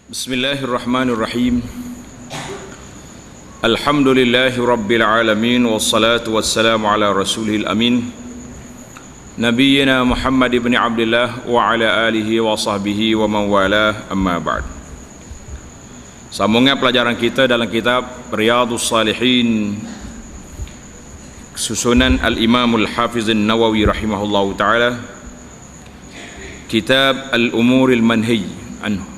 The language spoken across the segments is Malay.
Bismillahirrahmanirrahim. Alhamdulillahi rabbil alamin, wassalatu wassalamu ala rasulil amin, nabiyyina Muhammad ibn Abdullah wa ala alihi wa sahbihi wa man walah, amma ba'd. Sambungan pelajaran kita dalam kitab Riyadhus Salihin susunan Al-Imam Al-Hafiz An-Nawawi rahimahullahu ta'ala, kitab Al-Umuril Manhi anhu.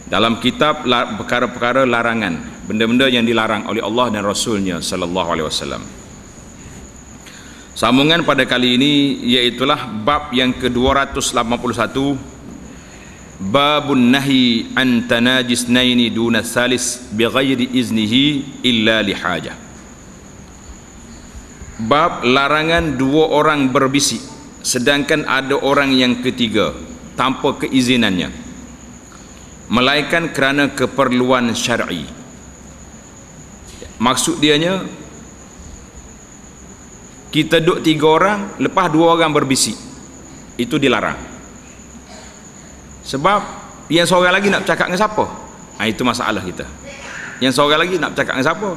Dalam kitab perkara-perkara larangan, benda-benda yang dilarang oleh Allah dan Rasulnya sallallahu alaihi wasallam. Sambungan pada kali ini iaitulah bab yang ke-281, babun nahi an tanajisnaini duna salis bighairi iznihi illa lihajah. Bab larangan dua orang berbisik sedangkan ada orang yang ketiga tanpa keizinannya, melainkan kerana keperluan syar'i. Maksud dianya, kita duduk tiga orang, lepas dua orang berbisik, itu dilarang. Sebab yang seorang lagi nak bercakap dengan siapa? Itu masalah kita. Yang seorang lagi nak bercakap dengan siapa?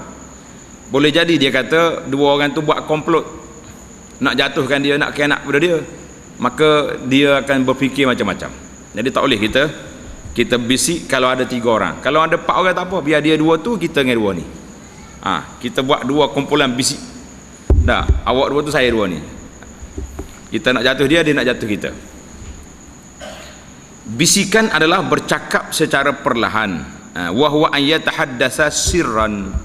Boleh jadi dia kata dua orang tu buat komplot nak jatuhkan dia, nak khianat pada dia, maka dia akan berfikir macam-macam. Jadi tak boleh kita bisik kalau ada tiga orang. Kalau ada empat orang tak apa, biar dia dua tu, kita dengan dua ni. Kita buat dua kumpulan bisik. Dah, awak dua tu, saya dua ni. Kita nak jatuh dia, dia nak jatuh kita. Bisikan adalah bercakap secara perlahan. Wa huwa an yatahaddasa sirran.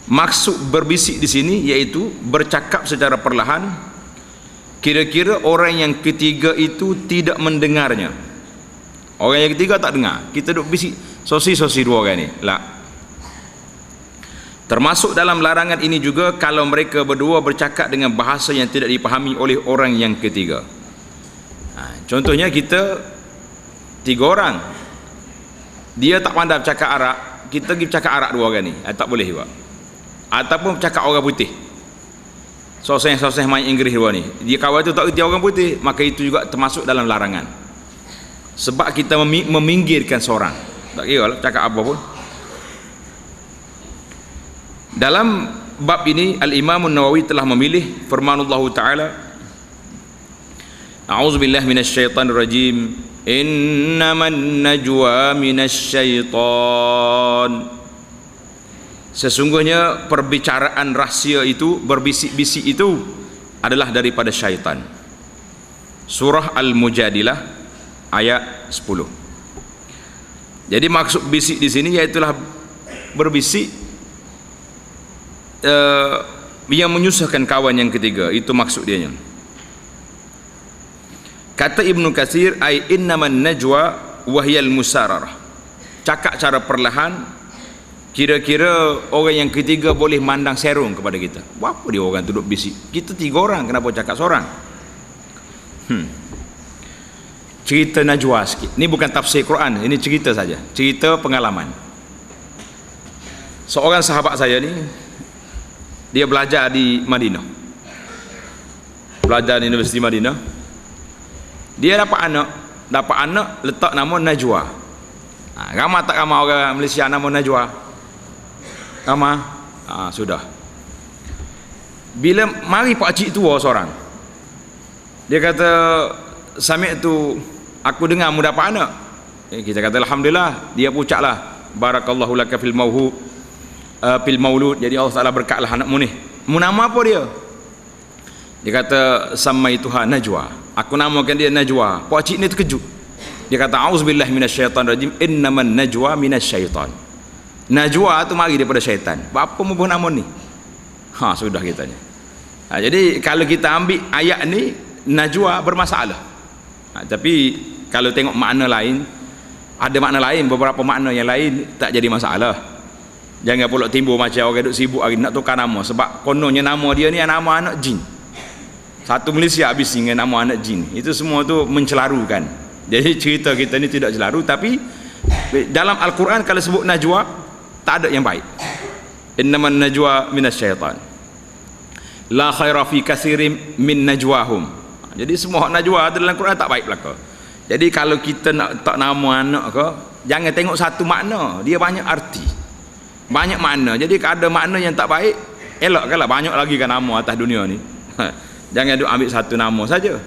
Maksud berbisik di sini iaitu bercakap secara perlahan, kira-kira orang yang ketiga itu tidak mendengarnya. Orang yang ketiga tak dengar, kita duduk bisik sosi dua orang ni lah. Termasuk dalam larangan ini juga kalau mereka berdua bercakap dengan bahasa yang tidak dipahami oleh orang yang ketiga. Contohnya kita tiga orang, dia tak pandai bercakap Arab, kita pergi bercakap Arab dua orang ni, tak boleh juga. Ataupun bercakap orang putih, soseh main Inggeris dua ni, dia kawan tu tak kerti orang putih, maka itu juga termasuk dalam larangan. Sebab kita meminggirkan seorang, tak kira lah cakap apa pun. Dalam bab ini Al-Imam An-Nawawi telah memilih firmanullah ta'ala, a'udzubillahi minasyaitanir rajim, innaman najwa minasyaitan. Sesungguhnya perbicaraan rahsia itu, berbisik-bisik itu adalah daripada syaitan. Surah Al-Mujadilah ayat 10. Jadi maksud bisik di sini iaitulah berbisik yang menyusahkan kawan yang ketiga, itu maksud dia. Kata Ibnu Katsir, ai innaman najwa wahyal musararah. Cakap cara perlahan, kira-kira orang yang ketiga boleh mandang serong kepada kita. Apa dia orang tu duduk bisik? Kita tiga orang, kenapa cakap seorang? Cerita najwa sikit. Ini bukan tafsir Quran, ini cerita saja, cerita pengalaman. Seorang sahabat saya ni, dia belajar di Madinah, belajar di Universiti Madinah. Dia dapat anak letak nama Najwa. Ramai tak ramai orang Malaysia nama Najwa? Ramai. Sudah. Bila mari pak cik tua seorang, dia kata, sami'tu, aku dengar mu dapat anak. Kita kata alhamdulillah. Dia pun ucaplah, barakallahu laka fil mauhub, fil maulud. Jadi Allah Taala berkatlah anakmu ni. Mu nama apa dia? Dia kata samaituha Najwa. Aku namakan dia Najwa. Pak cik ni terkejut. Dia kata auzubillahi minasyaitanir rajim, innaman najwa minasyaitan. Najwa tu mari daripada syaitan. Apa mu buat nama ni? Sudah kitanya. Jadi kalau kita ambil ayat ni, najwa bermasalah. Tapi kalau tengok makna lain, ada makna lain, beberapa makna yang lain tak jadi masalah. Jangan pula timbul macam orang duk sibuk hari nak tukar nama, sebab kononnya nama dia ni nama anak jin. Satu Malaysia habis dengan nama anak jin. Itu semua tu mencelarukan. Jadi cerita kita ni tidak celaru, tapi dalam Al-Quran kalau sebut najwa, tak ada yang baik. Innaman najwa minasyaitan, la khaira fi katsirin min najwahum. Jadi semua najwa dalam Quran tak baik belaka. Jadi kalau kita nak letak nama anak ke, jangan tengok satu makna, dia banyak arti, banyak makna. Jadi kalau ada makna yang tak baik, elakkanlah, banyak lagi kan nama atas dunia ni. Jangan duk ambil satu nama saja.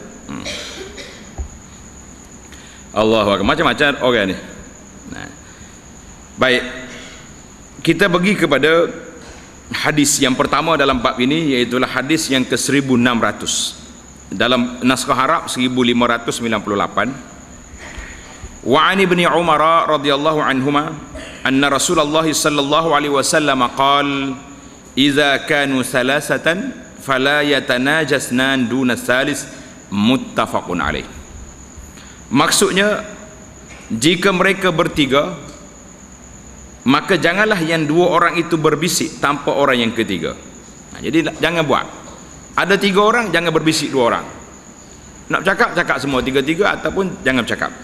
Allahu Akbar, macam-macam orang ni. Nah, baik, kita pergi kepada hadis yang pertama dalam bab ini, iaitulah hadis yang ke 1600 dalam naskah Arab 1598. Wa an ibni Umar radhiyallahu anhuma anna Rasulullah sallallahu alaihi wasallam qala idza kanu thalathatan fala yatanajasnan duna thalis, muttafaqun alaih. Maksudnya, jika mereka bertiga, maka janganlah yang dua orang itu berbisik tanpa orang yang ketiga. Jadi jangan buat, ada tiga orang, jangan berbisik dua orang. Nak cakap, cakap semua tiga-tiga, ataupun jangan bercakap.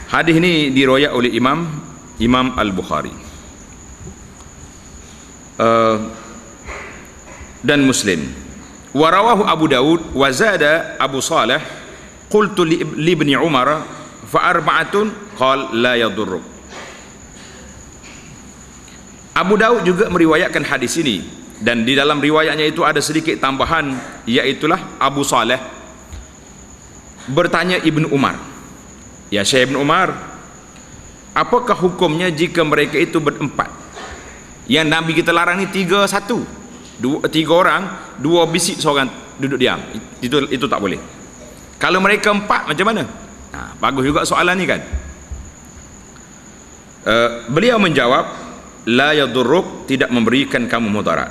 Hadis ini diriwayat oleh Imam Al-Bukhari dan Muslim. Wa rawahu Abu Daud wa zada Abu Salih qultu li ibni Umar fa arba'atun qala la yadurruk. Abu Daud juga meriwayatkan hadis ini, dan di dalam riwayatnya itu ada sedikit tambahan, iaitulah Abu Salih bertanya Ibnu Umar, ya Syekh Ibnu Umar, apakah hukumnya jika mereka itu berempat? Yang Nabi kita larang ni tiga orang, dua bisik, seorang duduk diam. Itu tak boleh. Kalau mereka empat, macam mana? Bagus juga soalan ni kan. Beliau menjawab, la yadurruk, tidak memberikan kamu mudarat.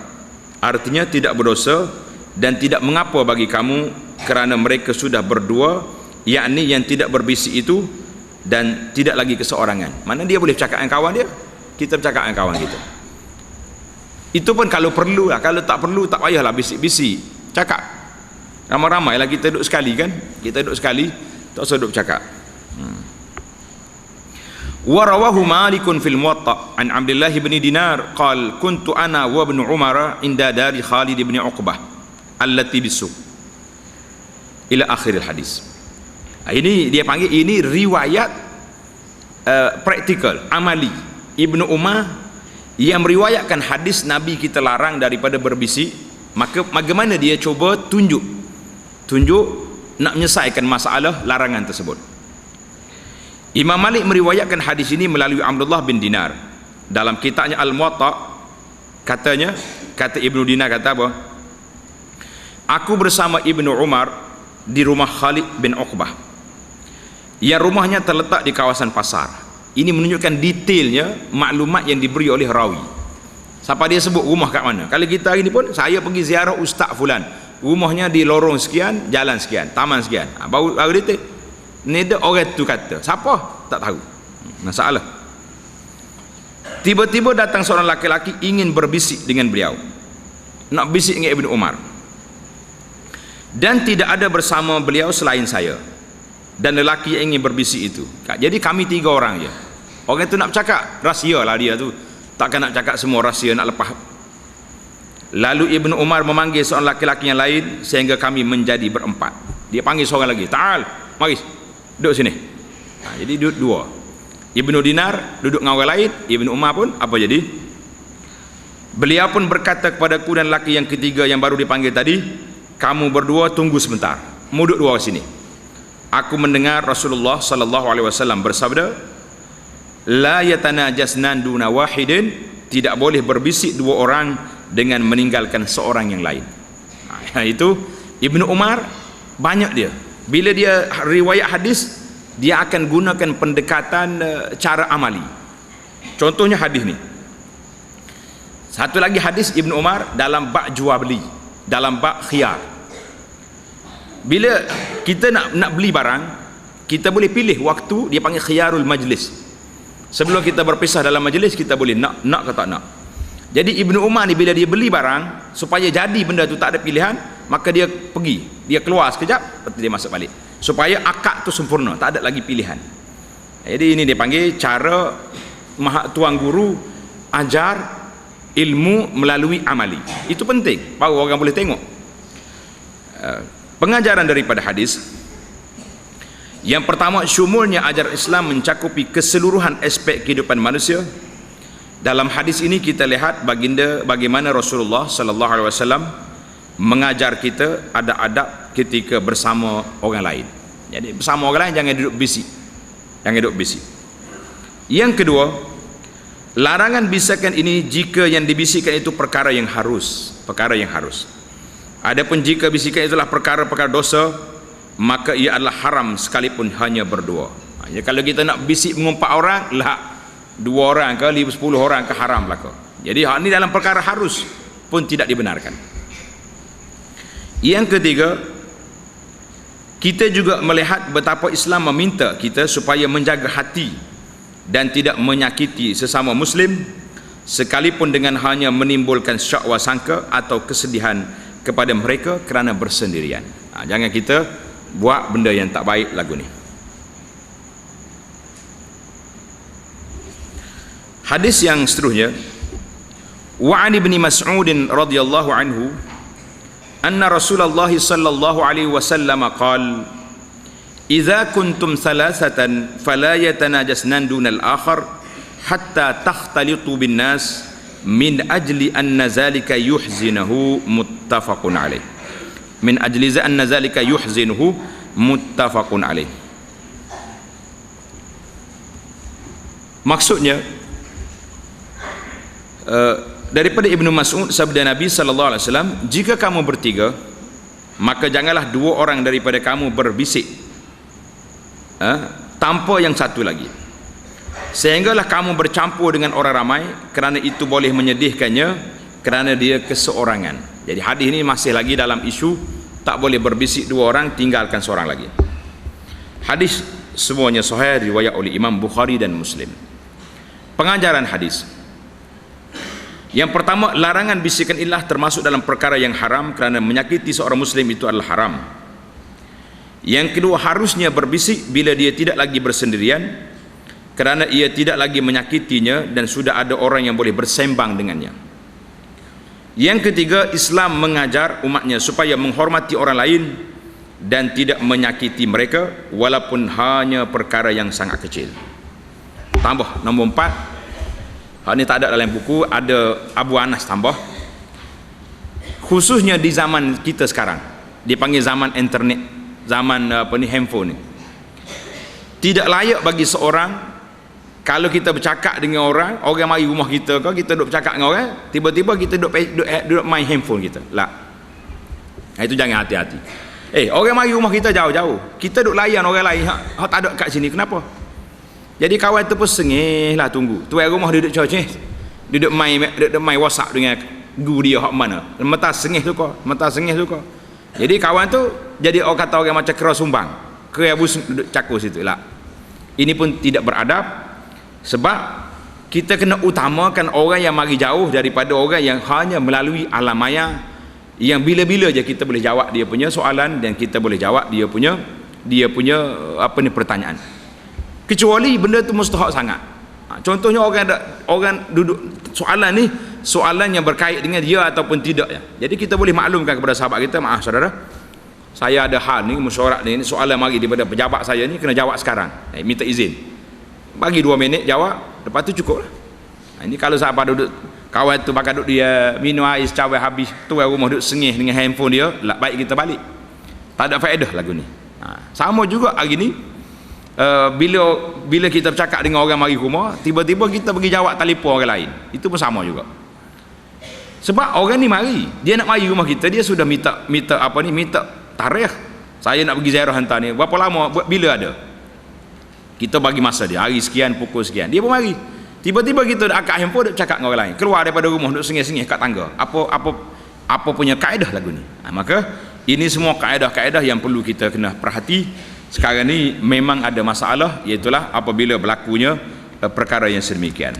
Artinya tidak berdosa dan tidak mengapa bagi kamu, kerana mereka sudah berdua, yakni yang tidak berbisik itu, dan tidak lagi keseorangan. Mana dia boleh bercakap dengan kawan dia, kita bercakap dengan kawan kita. Itu pun kalau perlu lah. Kalau tak perlu, tak payahlah bisik-bisik, cakap. Ramai-ramai lah kita duduk sekali kan, kita duduk sekali, tak usah duduk bercakap. Wa rawahu Malikun fil Muwatta an Abdullah bin Dinar qal kuntu ana wa ibn Umar inda dari Khalid bin Uqbah allati bisuk, ila akhir hadis. Ini dia panggil, ini riwayat praktikal, amali. Ibnu Umar yang meriwayatkan hadis Nabi kita larang daripada berbisik, maka bagaimana dia cuba tunjuk nak menyelesaikan masalah larangan tersebut. Imam Malik meriwayatkan hadis ini melalui Abdullah bin Dinar dalam kitabnya Al-Muwatta. Kata Ibnu Dinar, kata apa? Aku bersama Ibnu Umar di rumah Khalid bin Uqbah, yang rumahnya terletak di kawasan pasar. Ini menunjukkan detailnya maklumat yang diberi oleh rawi. Siapa dia sebut rumah kat mana. Kalau kita hari ni pun, saya pergi ziarah Ustaz Fulan, rumahnya di lorong sekian, jalan sekian, taman sekian, baru detail. Ni dia orang tu kata, siapa? Tak tahu. Masalah. Tiba-tiba datang seorang laki-laki ingin berbisik dengan beliau, nak bisik dengan Ibnu Umar, dan tidak ada bersama beliau selain saya dan lelaki yang ingin berbisik itu. Jadi kami tiga orang je. Orang itu nak bercakap, rahsia lah dia tu, takkan nak cakap semua rahsia, nak lepas. Lalu Ibnu Umar memanggil seorang laki-laki yang lain, sehingga kami menjadi berempat. Dia panggil seorang lagi, ta'al, mari duduk sini. Jadi duduk dua. Ibnu Dinar duduk dengan orang lain, Ibnu Umar pun apa jadi? Beliau pun berkata kepadaku dan laki yang ketiga yang baru dipanggil tadi, kamu berdua tunggu sebentar, duduk dua sini. Aku mendengar Rasulullah sallallahu alaihi wasallam bersabda, la yatanajasnan duna wahidin, tidak boleh berbisik dua orang dengan meninggalkan seorang yang lain. Itu Ibnu Umar banyak dia. Bila dia riwayat hadis, dia akan gunakan pendekatan cara amali. Contohnya hadis ni. Satu lagi hadis Ibnu Umar dalam bab jual beli, dalam bab khiyar. Bila kita nak beli barang, kita boleh pilih waktu, dia panggil khiyarul majlis. Sebelum kita berpisah dalam majlis, kita boleh nak ke tak nak. Jadi Ibnu Umar ni bila dia beli barang, supaya jadi benda tu tak ada pilihan, maka dia pergi, dia keluar sekejap, lepas dia masuk balik, supaya akad tu sempurna, tak ada lagi pilihan. Jadi ini dia panggil cara tuan guru ajar ilmu melalui amali. Itu penting, baru orang boleh tengok. Pengajaran daripada hadis, Yang pertama, syumulnya ajaran Islam mencakupi keseluruhan aspek kehidupan manusia. Dalam hadis ini kita lihat bagaimana Rasulullah sallallahu alaihi wasallam mengajar kita ada adab ketika bersama orang lain. Jadi bersama orang lain jangan duduk bisik. Jangan duduk bisik. Yang kedua, larangan bisikan ini jika yang dibisikkan itu perkara yang harus. Adapun jika bisikan itulah perkara-perkara dosa, maka ia adalah haram sekalipun hanya berdua. Ya, kalau kita nak bisik mengumpat orang, lah 2 orang ke 10 orang ke haram lah ke. Jadi hak ni dalam perkara harus pun tidak dibenarkan. Yang ketiga, kita juga melihat betapa Islam meminta kita supaya menjaga hati dan tidak menyakiti sesama muslim sekalipun dengan hanya menimbulkan syakwa sangka atau kesedihan kepada mereka kerana bersendirian. Jangan kita buat benda yang tak baik lagu ni. Hadis yang seterusnya, wa an ibni Mas'ud radhiyallahu anhu anna Rasulullah sallallahu alaihi wasallam qala idza kuntum thalathatan fala yatanajasnan dunal akhar hatta takhtalitu bin nas min ajli anna zalika yuhzinuhu muttafaqun alaih. Min ajli anna zalika yuhzinuhu muttafaqun alaih. Maksudnya daripada Ibnu Mas'ud sabda Nabi sallallahu alaihi wasallam, jika kamu bertiga maka janganlah 2 orang daripada kamu berbisik tanpa yang satu lagi, sehinggalah kamu bercampur dengan orang ramai, kerana itu boleh menyedihkannya kerana dia keseorangan. Jadi hadis ini masih lagi dalam isu tak boleh berbisik 2 orang, tinggalkan seorang lagi. Hadis semuanya sahih, riwayat oleh Imam Bukhari dan Muslim. Pengajaran hadis. Yang pertama, larangan bisikan ilah termasuk dalam perkara yang haram kerana menyakiti seorang muslim itu adalah haram. Yang kedua, harusnya berbisik bila dia tidak lagi bersendirian kerana ia tidak lagi menyakitinya dan sudah ada orang yang boleh bersembang dengannya. Yang ketiga, Islam mengajar umatnya supaya menghormati orang lain dan tidak menyakiti mereka walaupun hanya perkara yang sangat kecil. Tambah nombor 4, hal ini tak ada dalam buku, ada Abu Anas tambah, khususnya di zaman kita sekarang, dipanggil zaman internet, zaman handphone ni, tidak layak bagi seorang kalau kita bercakap dengan orang mari rumah kita ke, kita duduk bercakap dengan orang, tiba-tiba kita duduk main handphone kita lah. Itu jangan, hati-hati. Orang mari rumah kita jauh-jauh, kita duduk layan orang lain hak tak ada kat sini, kenapa? Jadi kawan tu pun sengih lah tunggu tuan rumah duduk coceh, duduk main WhatsApp dengan guru dia hak mana, mentah sengih tu kau. Jadi kawan tu jadi orang kata orang macam kera sumbang, kera bus duduk cakur situ lah. Ini pun tidak beradab, sebab kita kena utamakan orang yang mari jauh daripada orang yang hanya melalui alam maya, yang bila-bila je kita boleh jawab dia punya soalan dan kita boleh jawab dia punya pertanyaan, kecuali benda tu mustahak sangat. Contohnya orang duduk soalan ni, soalan yang berkait dengan dia ataupun tidak ya. Jadi kita boleh maklumkan kepada sahabat kita, maaf saudara, saya ada hal ni, mesyuarat ni, soalan mari daripada pejabat saya ni, kena jawab sekarang, minta izin, bagi 2 minit jawab, lepas tu cukup lah. Ini kalau sahabat duduk, kawan tu bakal duduk dia minum air cabai habis, tu rumah duduk sengih dengan handphone dia, lah baik kita balik, tak ada faedah lagu ni. Sama juga hari ni, bila kita bercakap dengan orang mari rumah, tiba-tiba kita pergi jawab telefon orang lain, itu pun sama juga. Sebab orang ni mari, dia nak mari rumah kita, dia sudah minta tarikh, saya nak pergi ziarah hantar ni, berapa lama, bila ada, kita bagi masa dia, hari sekian, pukul sekian, dia pun mari. Tiba-tiba kita dah akak handphone, duk cakap dengan orang lain, keluar daripada rumah, duk sengih-sengih kat tangga. Apa punya kaedah lagu ni? Maka ini semua kaedah-kaedah yang perlu kita kena perhati. Sekarang ni memang ada masalah, iaitulah apabila berlakunya perkara yang sedemikian.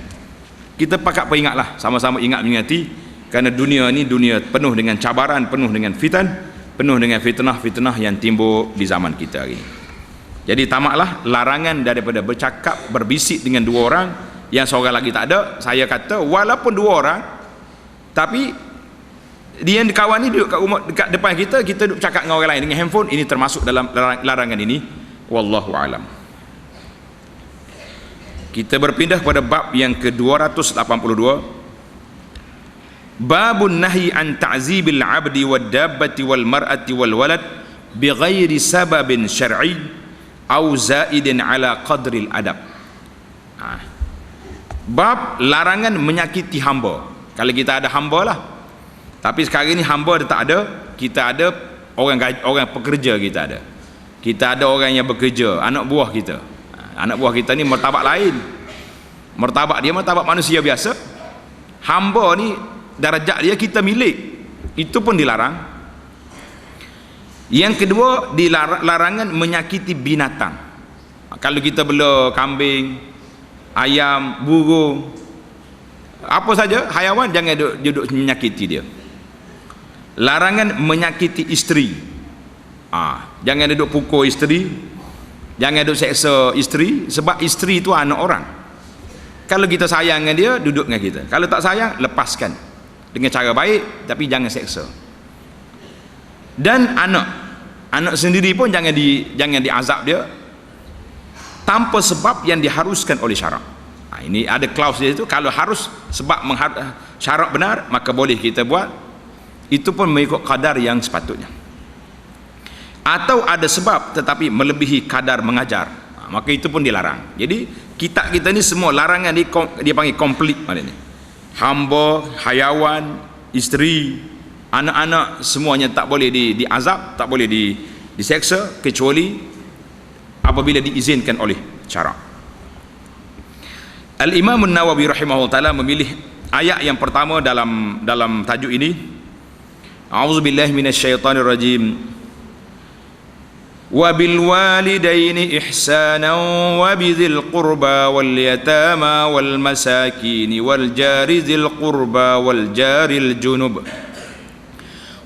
Kita pakat peringatlah, sama-sama ingat mengingati, kerana dunia ni dunia penuh dengan cabaran, penuh dengan fitan, penuh dengan fitnah-fitnah yang timbul di zaman kita hari ini. Jadi tamaklah larangan daripada bercakap, berbisik dengan 2 orang, yang seorang lagi tak ada. Saya kata walaupun 2 orang, tapi dia yang kawan ni duduk kat rumah, dekat depan kita duduk cakap dengan orang lain dengan handphone, ini termasuk dalam larangan ini. Wallahu alam. Kita berpindah kepada bab yang ke-282. Babun nahyi an ta'zibil 'abdi wad dabbati wal mar'ati wal walad bighairi sababin syar'i aw zaidin ala qadril adab. Bab larangan menyakiti hamba. Kalau kita ada hamba lah. Tapi sekarang ni hamba dia tak ada. Kita ada orang pekerja, kita ada. Kita ada orang yang bekerja, anak buah kita. Anak buah kita ni martabat lain. Martabat dia martabat manusia biasa. Hamba ni darjat dia kita milik. Itu pun dilarang. Yang kedua, larangan menyakiti binatang. Kalau kita bela kambing, ayam, burung, apa saja haiwan, jangan duduk menyakiti dia. Larangan menyakiti isteri. Jangan duduk pukul isteri, jangan duduk seksa isteri, sebab isteri itu anak orang. Kalau kita sayang dengan dia, duduk dengan kita. Kalau tak sayang, lepaskan dengan cara baik, tapi jangan seksa. Dan anak sendiri pun jangan diazab dia tanpa sebab yang diharuskan oleh syarak. Ini ada klaus dia itu. Kalau harus sebab syarak benar, maka boleh kita buat. Itu pun mengikut kadar yang sepatutnya. Atau ada sebab tetapi melebihi kadar mengajar, maka itu pun dilarang. Jadi kitab kita ni semua larangan dia panggil komplit maknanya. Hamba, hayawan, isteri, anak-anak semuanya tak boleh diazab, tak boleh diseksa kecuali apabila diizinkan oleh syarak. Al-Imam An-Nawawi rahimahullah taala memilih ayat yang pertama dalam tajuk ini. A'udzubillahi minasyaitonir rajim. وَبِالْوَالِدَيْنِ إِحْسَانًا وَبِذِي الْقُرْبَى وَالْيَتَامَى وَالْمَسَاكِينِ وَالْجَارِ ذِي الْقُرْبَى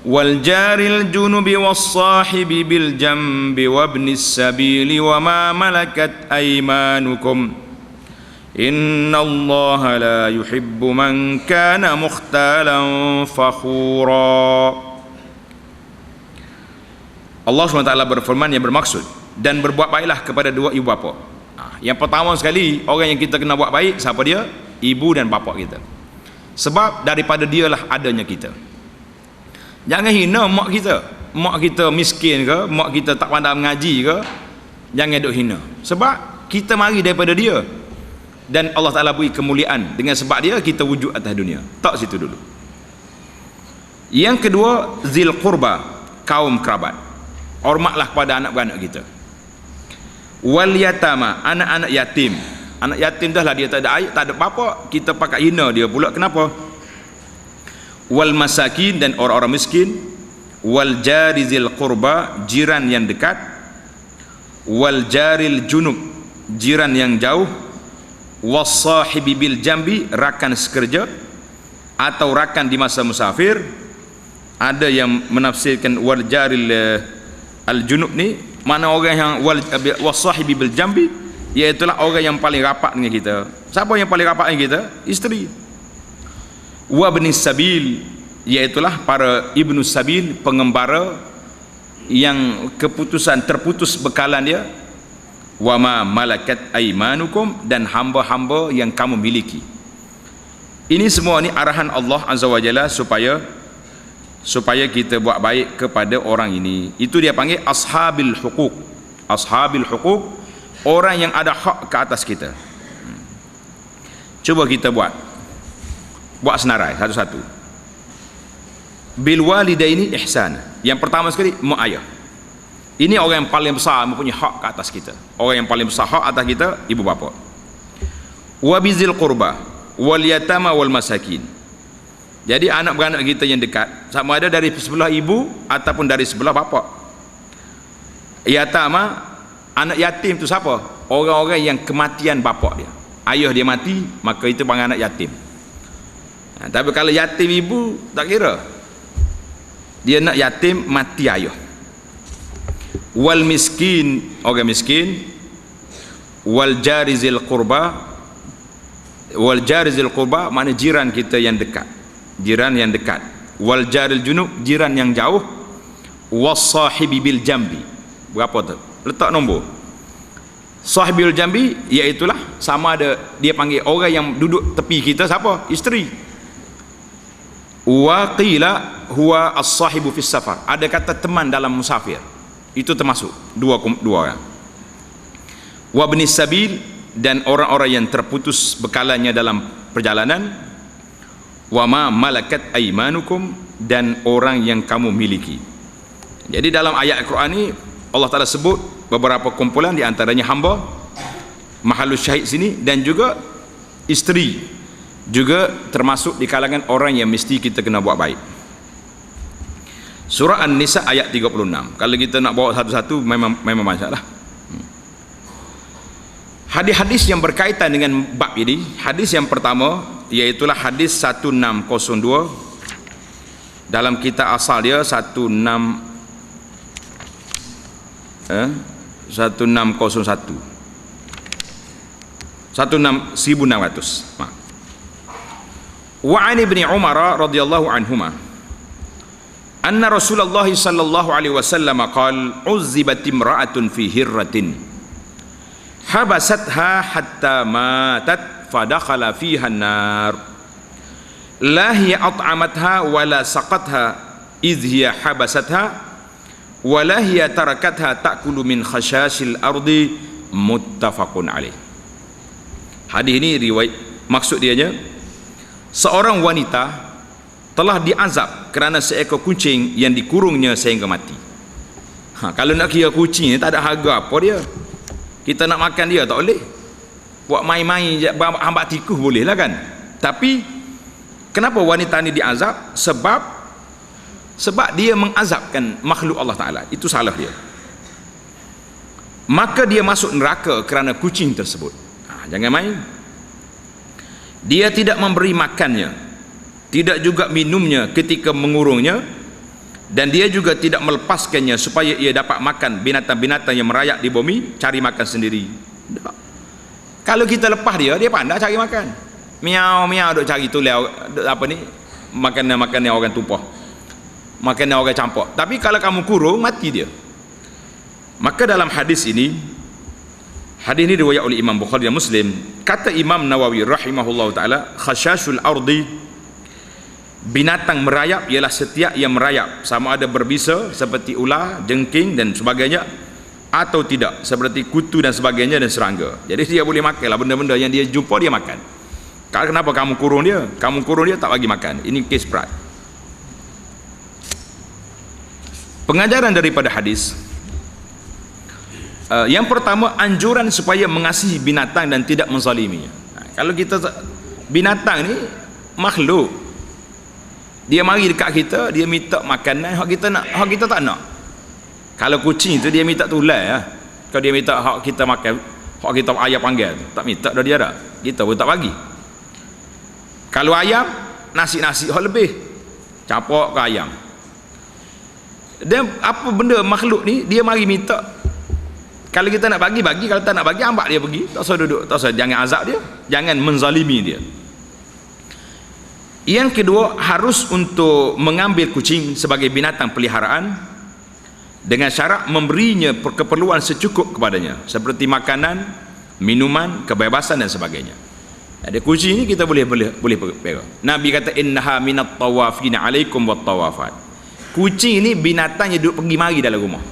وَالْجَارِ الْجُنُبِ وَالصَّاحِبِ بِالْجَنبِ وَابْنِ السَّبِيلِ وَمَا مَلَكَتْ أَيْمَانُكُمْ إِنَّ اللَّهَ لَا يُحِبُّ مَنْ كَانَ مُخْتَالًا فَخُورًا. Allah SWT berfirman yang bermaksud, dan berbuat baiklah kepada dua ibu bapa. Yang pertama sekali, orang yang kita kena buat baik, siapa dia? Ibu dan bapa kita. Sebab daripada dialah adanya kita. Jangan hina mak kita. Mak kita miskin ke, mak kita tak pandai mengaji ke, jangan duk hina. Sebab kita mari daripada dia. Dan Allah Ta'ala beri kemuliaan. Dengan sebab dia, kita wujud atas dunia. Tak situ dulu. Yang kedua, zil qurba, kaum kerabat. Hormatlah kepada anak beranak kita. Wal yatama, anak-anak yatim. Anak yatim dah lah, dia tak ada ayah, tak ada bapa, kita pakai hina dia pula. Kenapa? Wal masakin, dan orang-orang miskin. Wal jarizil qurba, jiran yang dekat. Wal jaril junub, jiran yang jauh. Was sahibi bil jambi, rakan sekerja atau rakan di masa musafir. Ada yang menafsirkan wal jaril al-junub ni, mana orang yang wasahibi bil jambi, iaitulah orang yang paling rapat dengan kita. Siapa yang paling rapat dengan kita? Isteri. Wa ibnis sabil, iaitulah para ibnu sabil, pengembara yang terputus bekalan dia. Wa ma malakat aimanukum, dan hamba-hamba yang kamu miliki. Ini semua ni arahan Allah Azza wa Jalla supaya kita buat baik kepada orang ini. Itu dia panggil ashabil huquq. Ashabil huquq, orang yang ada hak ke atas kita. Cuba kita buat senarai satu-satu. Bil walidaini ihsan. Yang pertama sekali, mak ayah. Ini orang yang paling besar mempunyai hak ke atas kita. Orang yang paling besar hak atas kita, ibu bapa. Wa bizil qurba wal yatama wal masakin. Jadi anak beranak kita yang dekat, sama ada dari sebelah ibu ataupun dari sebelah bapa. Yatama, anak yatim tu siapa? Orang-orang yang kematian bapa dia. Ayah dia mati, maka itu panggil anak yatim. Tapi kalau yatim ibu, tak kira. Dia nak yatim mati ayah. Wal miskin, orang miskin. Wal jarizil qurba. Wal jarizil qurba, mana jiran kita yang dekat. Jiran yang dekat. Wal jaril junub, jiran yang jauh. Was sahibi bil jambi. Berapa tu? Letak nombor. Sahibul jambi iaitulah sama ada dia panggil orang yang duduk tepi kita siapa? Isteri. Wa qila huwa as-sahibu fis safar. Ada kata teman dalam musafir. Itu termasuk dua orang. Wa ibnis sabil, dan orang-orang yang terputus bekalannya dalam perjalanan. Wa ma malakat aymanukum, dan orang yang kamu miliki. Jadi dalam ayat Al-Quran ni Allah Ta'ala sebut beberapa kumpulan, di antaranya hamba, mahalus syahid sini, dan juga isteri juga termasuk di kalangan orang yang mesti kita kena buat baik. Surah An-Nisa ayat 36. Kalau kita nak bawa satu-satu memang masalah. Hadis-hadis yang berkaitan dengan bab ini, hadis yang pertama iaitulah hadis 1602 dalam kitab asal dia 1601 1600. Wa an ibni Umar radhiyallahu anhuma anna Rasulullah sallallahu alaihi wasallam qala uzzibat imra'atun fi hirratin habasatha hatta matat fadakhala fiha an-nar la hiya at'amatha wala saqatha idh hiya habasatha wala hiya tarakatha ta'kulu min khashashil ardi, muttafaqun alaih. Hadis ini riwayat, maksud dianya seorang wanita telah diazab kerana seekor kucing yang dikurungnya sehingga mati. Kalau nak kira kucing ni tak ada harga apa dia, kita nak makan dia tak boleh, buat main-main hambat tikus boleh lah kan. Tapi kenapa wanita ni diazab? Sebab dia mengazabkan makhluk Allah Ta'ala. Itu salah dia, maka dia masuk neraka kerana kucing tersebut. Jangan main. Dia tidak memberi makannya, tidak juga minumnya ketika mengurungnya, dan dia juga tidak melepaskannya supaya ia dapat makan binatang-binatang yang merayap di bumi, cari makan sendiri. Tak. Kalau kita lepas dia pandai cari makan. Miau duk cari tu apa ni, makanan orang tumpah, makanan orang campak. Tapi kalau kamu kurung, mati dia. Maka dalam hadis ini diriwayat oleh Imam Bukhari dan Muslim, kata Imam Nawawi rahimahullahu taala, khashashul ardi, binatang merayap ialah setiap yang merayap, sama ada berbisa seperti ular, jengking dan sebagainya, atau tidak seperti kutu dan sebagainya dan serangga. Jadi dia boleh makan lah benda-benda yang dia jumpa, dia makan. Kenapa kamu kurung dia? Kamu kurung dia tak bagi makan. Ini kes berat. Pengajaran daripada hadis, yang pertama, anjuran supaya mengasihi binatang dan tidak menzaliminya. Kalau kita, binatang ni makhluk, dia mari dekat kita, dia minta makanan hak kita tak nak. Kalau kucing tu dia minta tulai lah. Kalau dia minta hak kita makan, hak kita ayam panggil, tak minta dah dia dah, kita pun tak bagi. Kalau ayam, nasi-nasi hak lebih, capak ke ayam. Dan apa benda makhluk ni, dia mari minta. Kalau kita nak bagi, kalau tak nak bagi, ambak dia pergi, tak usah duduk, tak usah, jangan azab dia, jangan menzalimi dia. Yang kedua, harus untuk mengambil kucing sebagai binatang peliharaan dengan syarat memberinya keperluan secukup kepadanya, seperti makanan, minuman, kebebasan dan sebagainya. Ada kucing ni kita boleh pegang. Nabi kata innaha minat tawafina alaikum wat tawafat. Kucing ni binatang yang duduk pergi mari dalam rumah.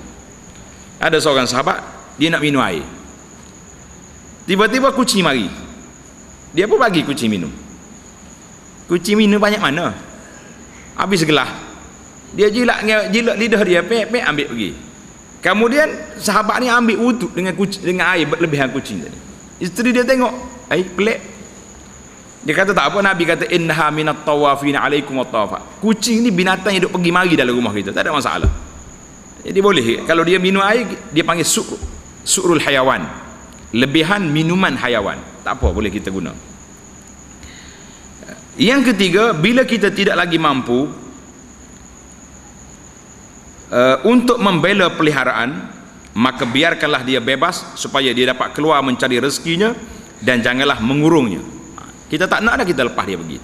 Ada seorang sahabat, dia nak minum air, tiba-tiba kucing mari, dia pun bagi kucing minum. Kucing minum banyak mana, habis gelas, dia jilat lidah dia, pek ambil pergi. Kemudian sahabat ni ambil wuduk dengan air berlebihan kucing tadi. Isteri dia tengok, pelik. Dia kata tak apa, Nabi kata innaha minat tawafina alaikum wat tawafat. Kucing ni binatang yang duk pergi mari dalam rumah kita, tak ada masalah. Jadi boleh, kalau dia minum air, dia panggil su'rul hayawan, lebihan minuman hayawan, tak apa, boleh kita guna. Yang ketiga, bila kita tidak lagi mampu untuk membela peliharaan, maka biarkanlah dia bebas supaya dia dapat keluar mencari rezekinya, dan janganlah mengurungnya. Kita tak nak dah, kita lepas dia pergi.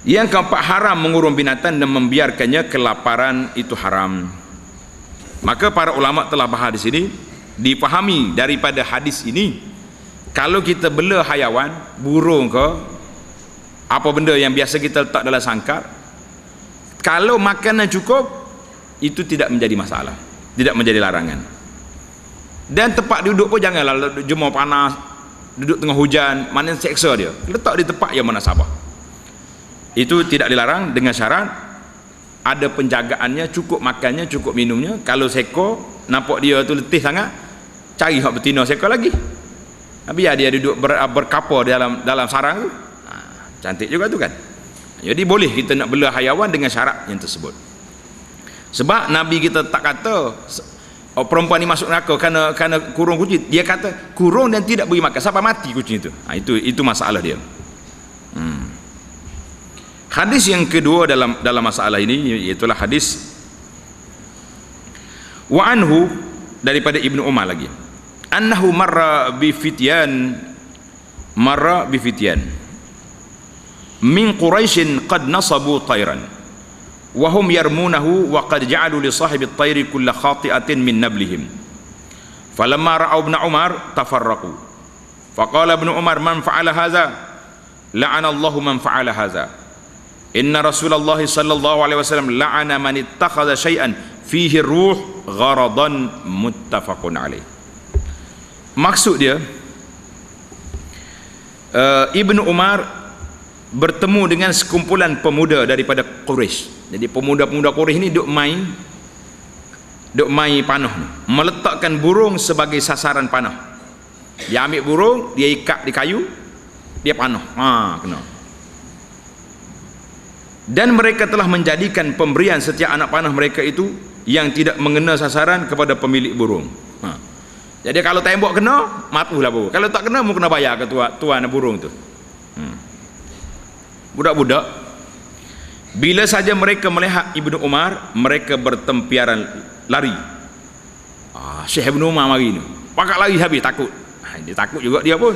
Yang keempat, haram mengurung binatang dan membiarkannya kelaparan, itu haram. Maka para ulama telah bahas di sini, dipahami daripada hadis ini, kalau kita bela haiwan, burung ke apa benda yang biasa kita letak dalam sangkar, kalau makanan cukup, itu tidak menjadi masalah, tidak menjadi larangan. Dan tempat duduk pun janganlah jemur panas, duduk tengah hujan, mana seksa dia, letak di tempat yang munasabah. Itu tidak dilarang dengan syarat ada penjagaannya, cukup makannya, cukup minumnya. Kalau seekor nampak dia tu letih sangat, cari hak betina seekor lagi, biar dia duduk berkapar dalam sarang tu. Cantik juga tu kan. Jadi boleh kita nak bela haiwan dengan syarat yang tersebut. Sebab Nabi kita tak kata perempuan ni masuk neraka kerana kurung kucing. Dia kata kurung dan tidak beri makan sampai mati kucing itu. Itu masalah dia. Hadis yang kedua dalam masalah ini, iaitulah hadis wa anhu, daripada Ibnu Umar lagi, annahu marra bi fityan min Quraisyin qad nasabu tayran wa hum yarmunahu wa qad ja'alu li sahibi at-tayri kulla khati'atin min nablihim falamma ra'aw ibn Umar tafarraqu faqala ibn Umar man fa'ala hadha la'ana Allahu man fa'ala hadha inna Rasulullah sallallahu alaihi wasallam la'ana man ittakhadha shay'an fihi ruh gharadan muttafaqun alaih. Maksud dia, Ibnu Umar bertemu dengan sekumpulan pemuda daripada Quraisy. Jadi pemuda-pemuda Quraisy ni duk main panah ni, meletakkan burung sebagai sasaran panah. Dia ambil burung, dia ikat di kayu, dia panah, kena. Dan mereka telah menjadikan pemberian setiap anak panah mereka itu yang tidak mengena sasaran kepada pemilik burung. Jadi kalau tembok kena, matulah burung. Kalau tak kena, mu kena bayar ke tuan burung tu. Budak-budak, bila saja mereka melihat Ibnu Umar, mereka bertempiaran lari. Syekh Ibnu Umar mari ni, pakat lari habis, takut. Dia takut juga dia pun.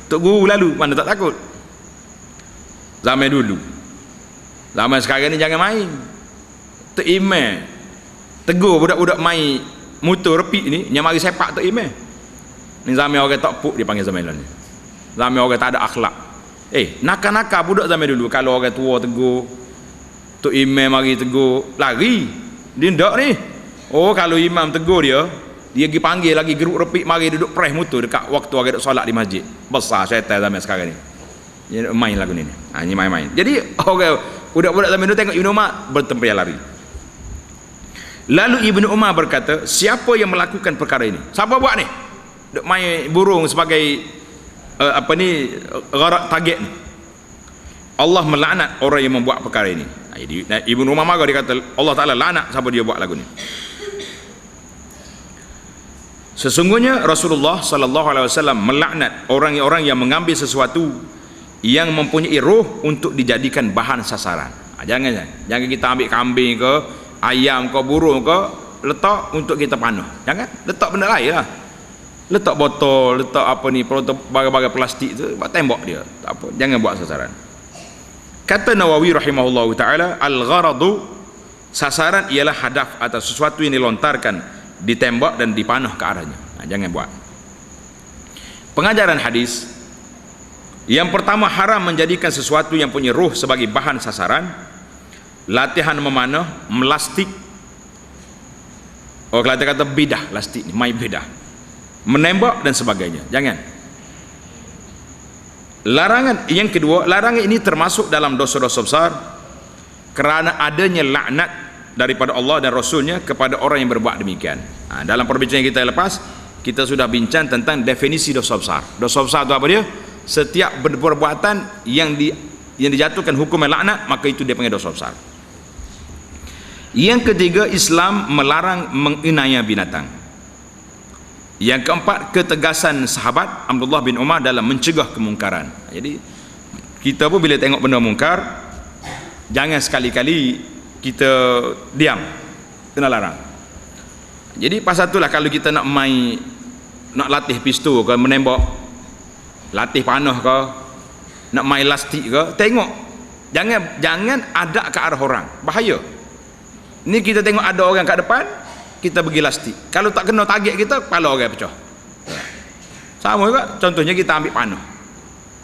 Tok guru lalu, mana tak takut. Zaman dulu. Zaman sekarang ni jangan main. Tok Imam tegur budak-budak main motor repik ni, yang mari sepak Tok Imam. Ni zaman orang tak puk, dia panggil zaman ni. Zaman orang tak ada akhlak. Nakal-nakal budak zaman dulu, kalau orang tua tegur, Tok Imam mari tegur, lari. Dia ndak ni. Kalau imam tegur dia pergi panggil lagi geruk repik, mari duduk press motor dekat waktu orang duduk solat di masjid. Besar syaitan zaman sekarang ni. Dia main lagu ni. Ni main-main. Jadi orang budak-budak zaman dulu tengok Ibnu Umar bertempiar lari. Lalu Ibnu Umar berkata, siapa yang melakukan perkara ini? Siapa buat ni? Duk main burung sebagai gharak target ni. Allah melaknat orang yang membuat perkara ini. Ibnu Umar marah, dia kata Allah Ta'ala laknat siapa dia buat lagu ni. Sesungguhnya Rasulullah sallallahu alaihi wasallam melaknat orang-orang yang mengambil sesuatu yang mempunyai roh untuk dijadikan bahan sasaran. Jangan kita ambil kambing ke, ayam ke, burung ke, letak untuk kita panah. Jangan letak benda lain lah. Letak botol, letak apa ni, bagai-bagai plastik tu, buat tembok dia, tak apa, jangan buat sasaran. Kata Nawawi rahimahullahu ta'ala, al-gharadu, sasaran ialah hadaf atau sesuatu yang dilontarkan, ditembak dan dipanah ke arahnya. Jangan buat. Pengajaran hadis, yang pertama, haram menjadikan sesuatu yang punya ruh sebagai bahan sasaran. Latihan memanah, melastik, kalau kita kata bidah, lastik ni, main bidah, menembak dan sebagainya, jangan. Larangan yang kedua, larangan ini termasuk dalam dosa-dosa besar kerana adanya laknat daripada Allah dan Rasulnya kepada orang yang berbuat demikian. Dalam perbincangan kita lepas, kita sudah bincang tentang definisi dosa besar. Dosa besar itu apa dia? Setiap perbuatan yang dijatuhkan hukuman laknat, maka itu dia panggil dosa besar. Yang ketiga, Islam melarang menginaya binatang. Yang keempat, ketegasan sahabat Abdullah bin Umar dalam mencegah kemungkaran. Jadi kita pun bila tengok benda mungkar, jangan sekali-kali kita diam, kena larang. Jadi pasal itulah kalau kita nak latih pistol ke, menembak, latih panah ke, nak main lastik ke, tengok, jangan ada ke arah orang, bahaya. Ni kita tengok ada orang kat depan, kita bagi lastik. Kalau tak kena target kita, kepala orang pecah. Sama juga, contohnya kita ambil panah.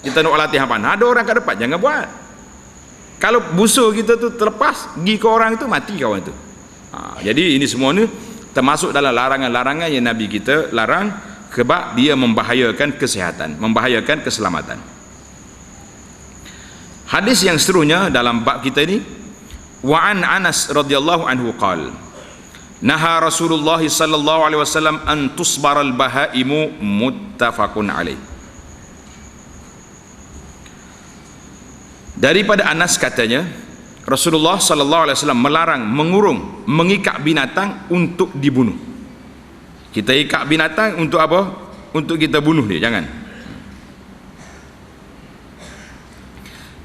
Kita nak latihan panah, ada orang kat depan, jangan buat. Kalau busur kita tu terlepas, pergi ke orang itu, mati kawan tu. Jadi ini semua ni termasuk dalam larangan-larangan yang Nabi kita larang, sebab dia membahayakan kesihatan, membahayakan keselamatan. Hadis yang seterusnya dalam bab kita ini, wa an Anas radhiyallahu anhu qala naha Rasulullah sallallahu alaihi wasallam an tusbaral bahaimu, muttafaqun alaih. Daripada Anas katanya, Rasulullah sallallahu alaihi wasallam melarang mengurung, mengikat binatang untuk dibunuh. Kita ikat binatang untuk apa? Untuk kita bunuh dia, jangan.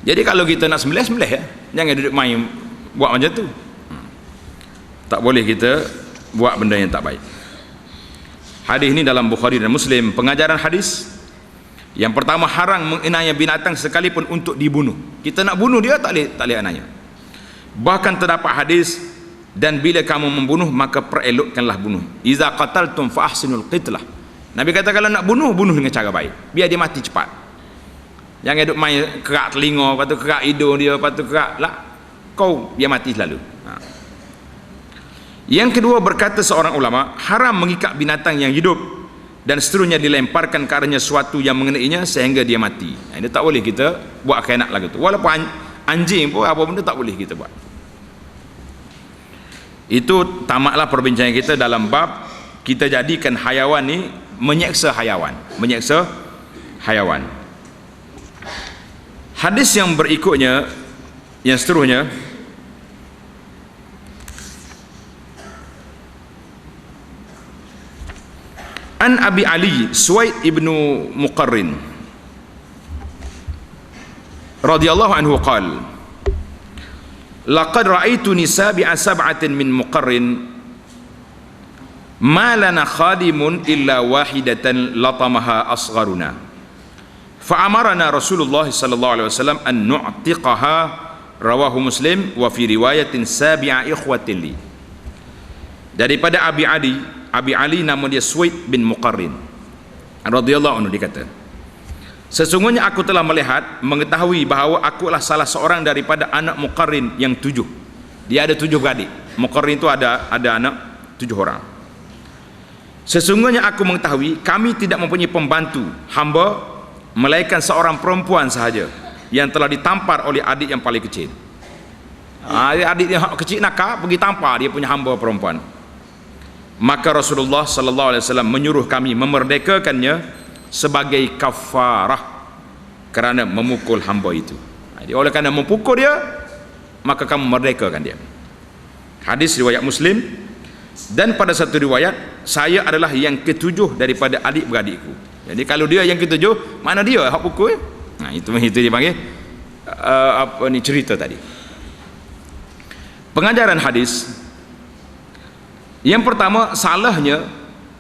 Jadi kalau kita nak sembelih ya, jangan duduk main buat macam tu. Tak boleh kita buat benda yang tak baik. Hadis ini dalam Bukhari dan Muslim. Pengajaran hadis yang pertama, haram menganiaya binatang sekalipun untuk dibunuh. Kita nak bunuh dia, tak boleh aniaya. Bahkan terdapat hadis, dan bila kamu membunuh maka perelokkanlah bunuh. Iza qataltum fa ahsinul qitlah. Nabi kata kalau nak bunuh, bunuh dengan cara baik, biar dia mati cepat. Jangan duduk main kerak telinga, lepas tu kerak hidung dia, lepas tu kerak lah, kau biar mati selalu. Yang kedua, berkata seorang ulama, haram mengikat binatang yang hidup dan seterusnya dilemparkan ke arahnya sesuatu yang mengenainya sehingga dia mati. Ini tak boleh kita buat kainak lagu tu. Walaupun anjing pun apa benda tak boleh kita buat. Itu tamatlah perbincangan kita dalam bab kita jadikan hayawan ni menyeksa hayawan, menyeksa hayawan. Hadis yang berikutnya, yang seterusnya, An Abi Ali Suwaid ibnu Muqarrin radhiyallahu anhu qala laqad ra'aitu nisabi'a sab'atin min Muqarrin ma lana khadimun illa wahidatan latamaha asgharuna fa'amarana Rasulullah sallallahu alaihi wasallam an nu'tiqaha, rawahu Muslim, wa fi riwayatin sabi'a ikhwatin li. Daripada Abi Ali nama dia Suwaid bin Muqarrin radhiyallahu anhu, dia kata, sesungguhnya aku telah mengetahui bahawa akulah salah seorang daripada anak Muqarrin yang 7. Dia ada 7 beradik. Muqarrin itu ada anak 7 orang. Sesungguhnya aku mengetahui kami tidak mempunyai pembantu hamba melainkan seorang perempuan sahaja yang telah ditampar oleh adik yang paling kecil. Adik yang kecil nakal, pergi tampar dia punya hamba perempuan. Maka Rasulullah sallallahu alaihi wasallam menyuruh kami memerdekakannya sebagai kafarah kerana memukul hamba itu. Jadi oleh kerana memukul dia, maka kamu merdekakan dia. Hadis riwayat Muslim. Dan pada satu riwayat, saya adalah yang ke-7 daripada adik-beradikku. Jadi kalau dia yang ke-7, mana dia hak pukul? Itu dia panggil cerita tadi. Pengajaran hadis yang pertama, salahnya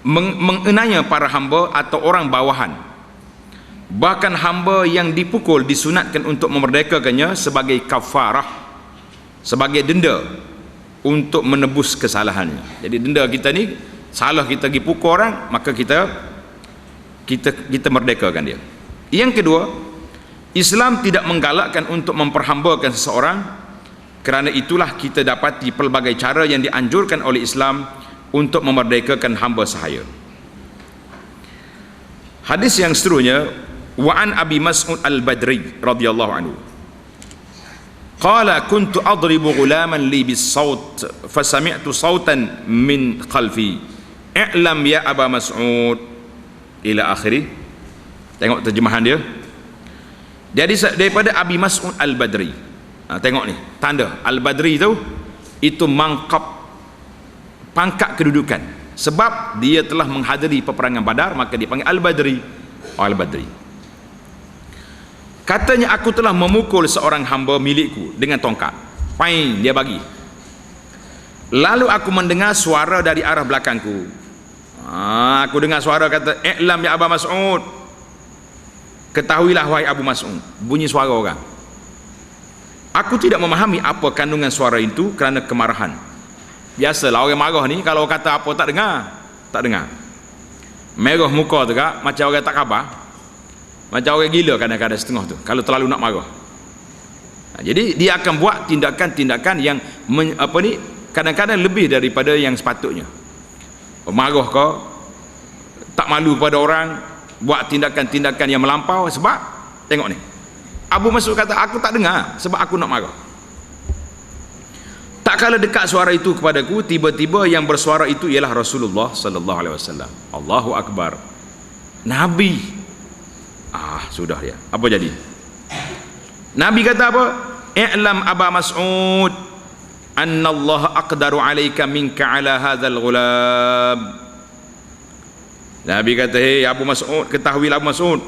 menganiaya para hamba atau orang bawahan. Bahkan hamba yang dipukul disunatkan untuk memerdekakannya sebagai kafarah, sebagai denda untuk menebus kesalahannya. Jadi denda kita ni, salah kita pergi pukul orang, maka kita merdekakan dia. Yang kedua, Islam tidak menggalakkan untuk memperhambakan seseorang. Kerana itulah kita dapati pelbagai cara yang dianjurkan oleh Islam untuk memerdekakan hamba sahaya. Hadis yang seterusnya, wa an Abi Mas'ud al-Badri radhiyallahu anhu qala kuntu adribu ghulaman li bis-saut fa sami'tu sautan min khalfi i'lam ya Aba Mas'ud ila akhiri. Tengok terjemahan dia. Jadi daripada Abi Mas'ud al-Badri, tengok ni tanda al-Badri itu mangkap, pangkat kedudukan, sebab dia telah menghadiri peperangan Badar, maka dia panggil al-Badri. Al-Badri katanya, aku telah memukul seorang hamba milikku dengan tongkat. Pain, dia bagi. Lalu aku mendengar suara dari arah belakangku. Aku dengar suara kata, "I'lam ya Aba Mas'ud." Ketahuilah wahai Abu Mas'ud. Bunyi suara orang. Aku tidak memahami apa kandungan suara itu kerana kemarahan. Biasalah orang marah ni kalau kata apa tak dengar. Merah muka tu kak, macam orang tak khabar. Macam orang gila kadang-kadang setengah tu kalau terlalu nak marah. Jadi dia akan buat tindakan-tindakan yang kadang-kadang lebih daripada yang sepatutnya. Marah kau, tak malu kepada orang, buat tindakan-tindakan yang melampau. Sebab tengok ni, Abu Mas'ud kata aku tak dengar sebab aku nak marah. Tak kala dekat suara itu kepadaku, tiba-tiba yang bersuara itu ialah Rasulullah sallallahu alaihi wasallam. Allahu akbar. Nabi. Sudah dia. Apa jadi? Nabi kata apa? I'lam Aba Mas'ud anna Allah aqdaru alayka minka ala hadzal ghulam. Nabi kata, "Hei Abu Mas'ud, ketahuilah Abu Mas'ud,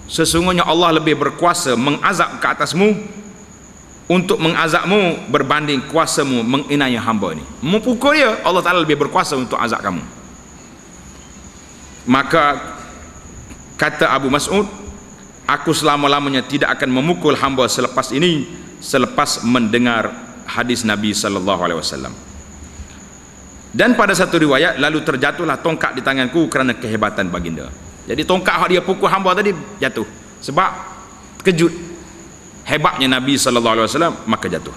sesungguhnya Allah lebih berkuasa mengazab ke atasmu, untuk mengazabmu berbanding kuasamu menginai hamba ni." Memukul dia, Allah Ta'ala lebih berkuasa untuk azab kamu. Maka kata Abu Mas'ud, aku selama-lamanya tidak akan memukul hamba selepas ini, selepas mendengar hadis Nabi sallallahu alaihi wasallam. Dan pada satu riwayat, lalu terjatuhlah tongkat di tanganku kerana kehebatan baginda. Jadi tongkat yang dia pukul hamba tadi jatuh sebab kejut hebatnya Nabi sallallahu alaihi wasallam, maka jatuh.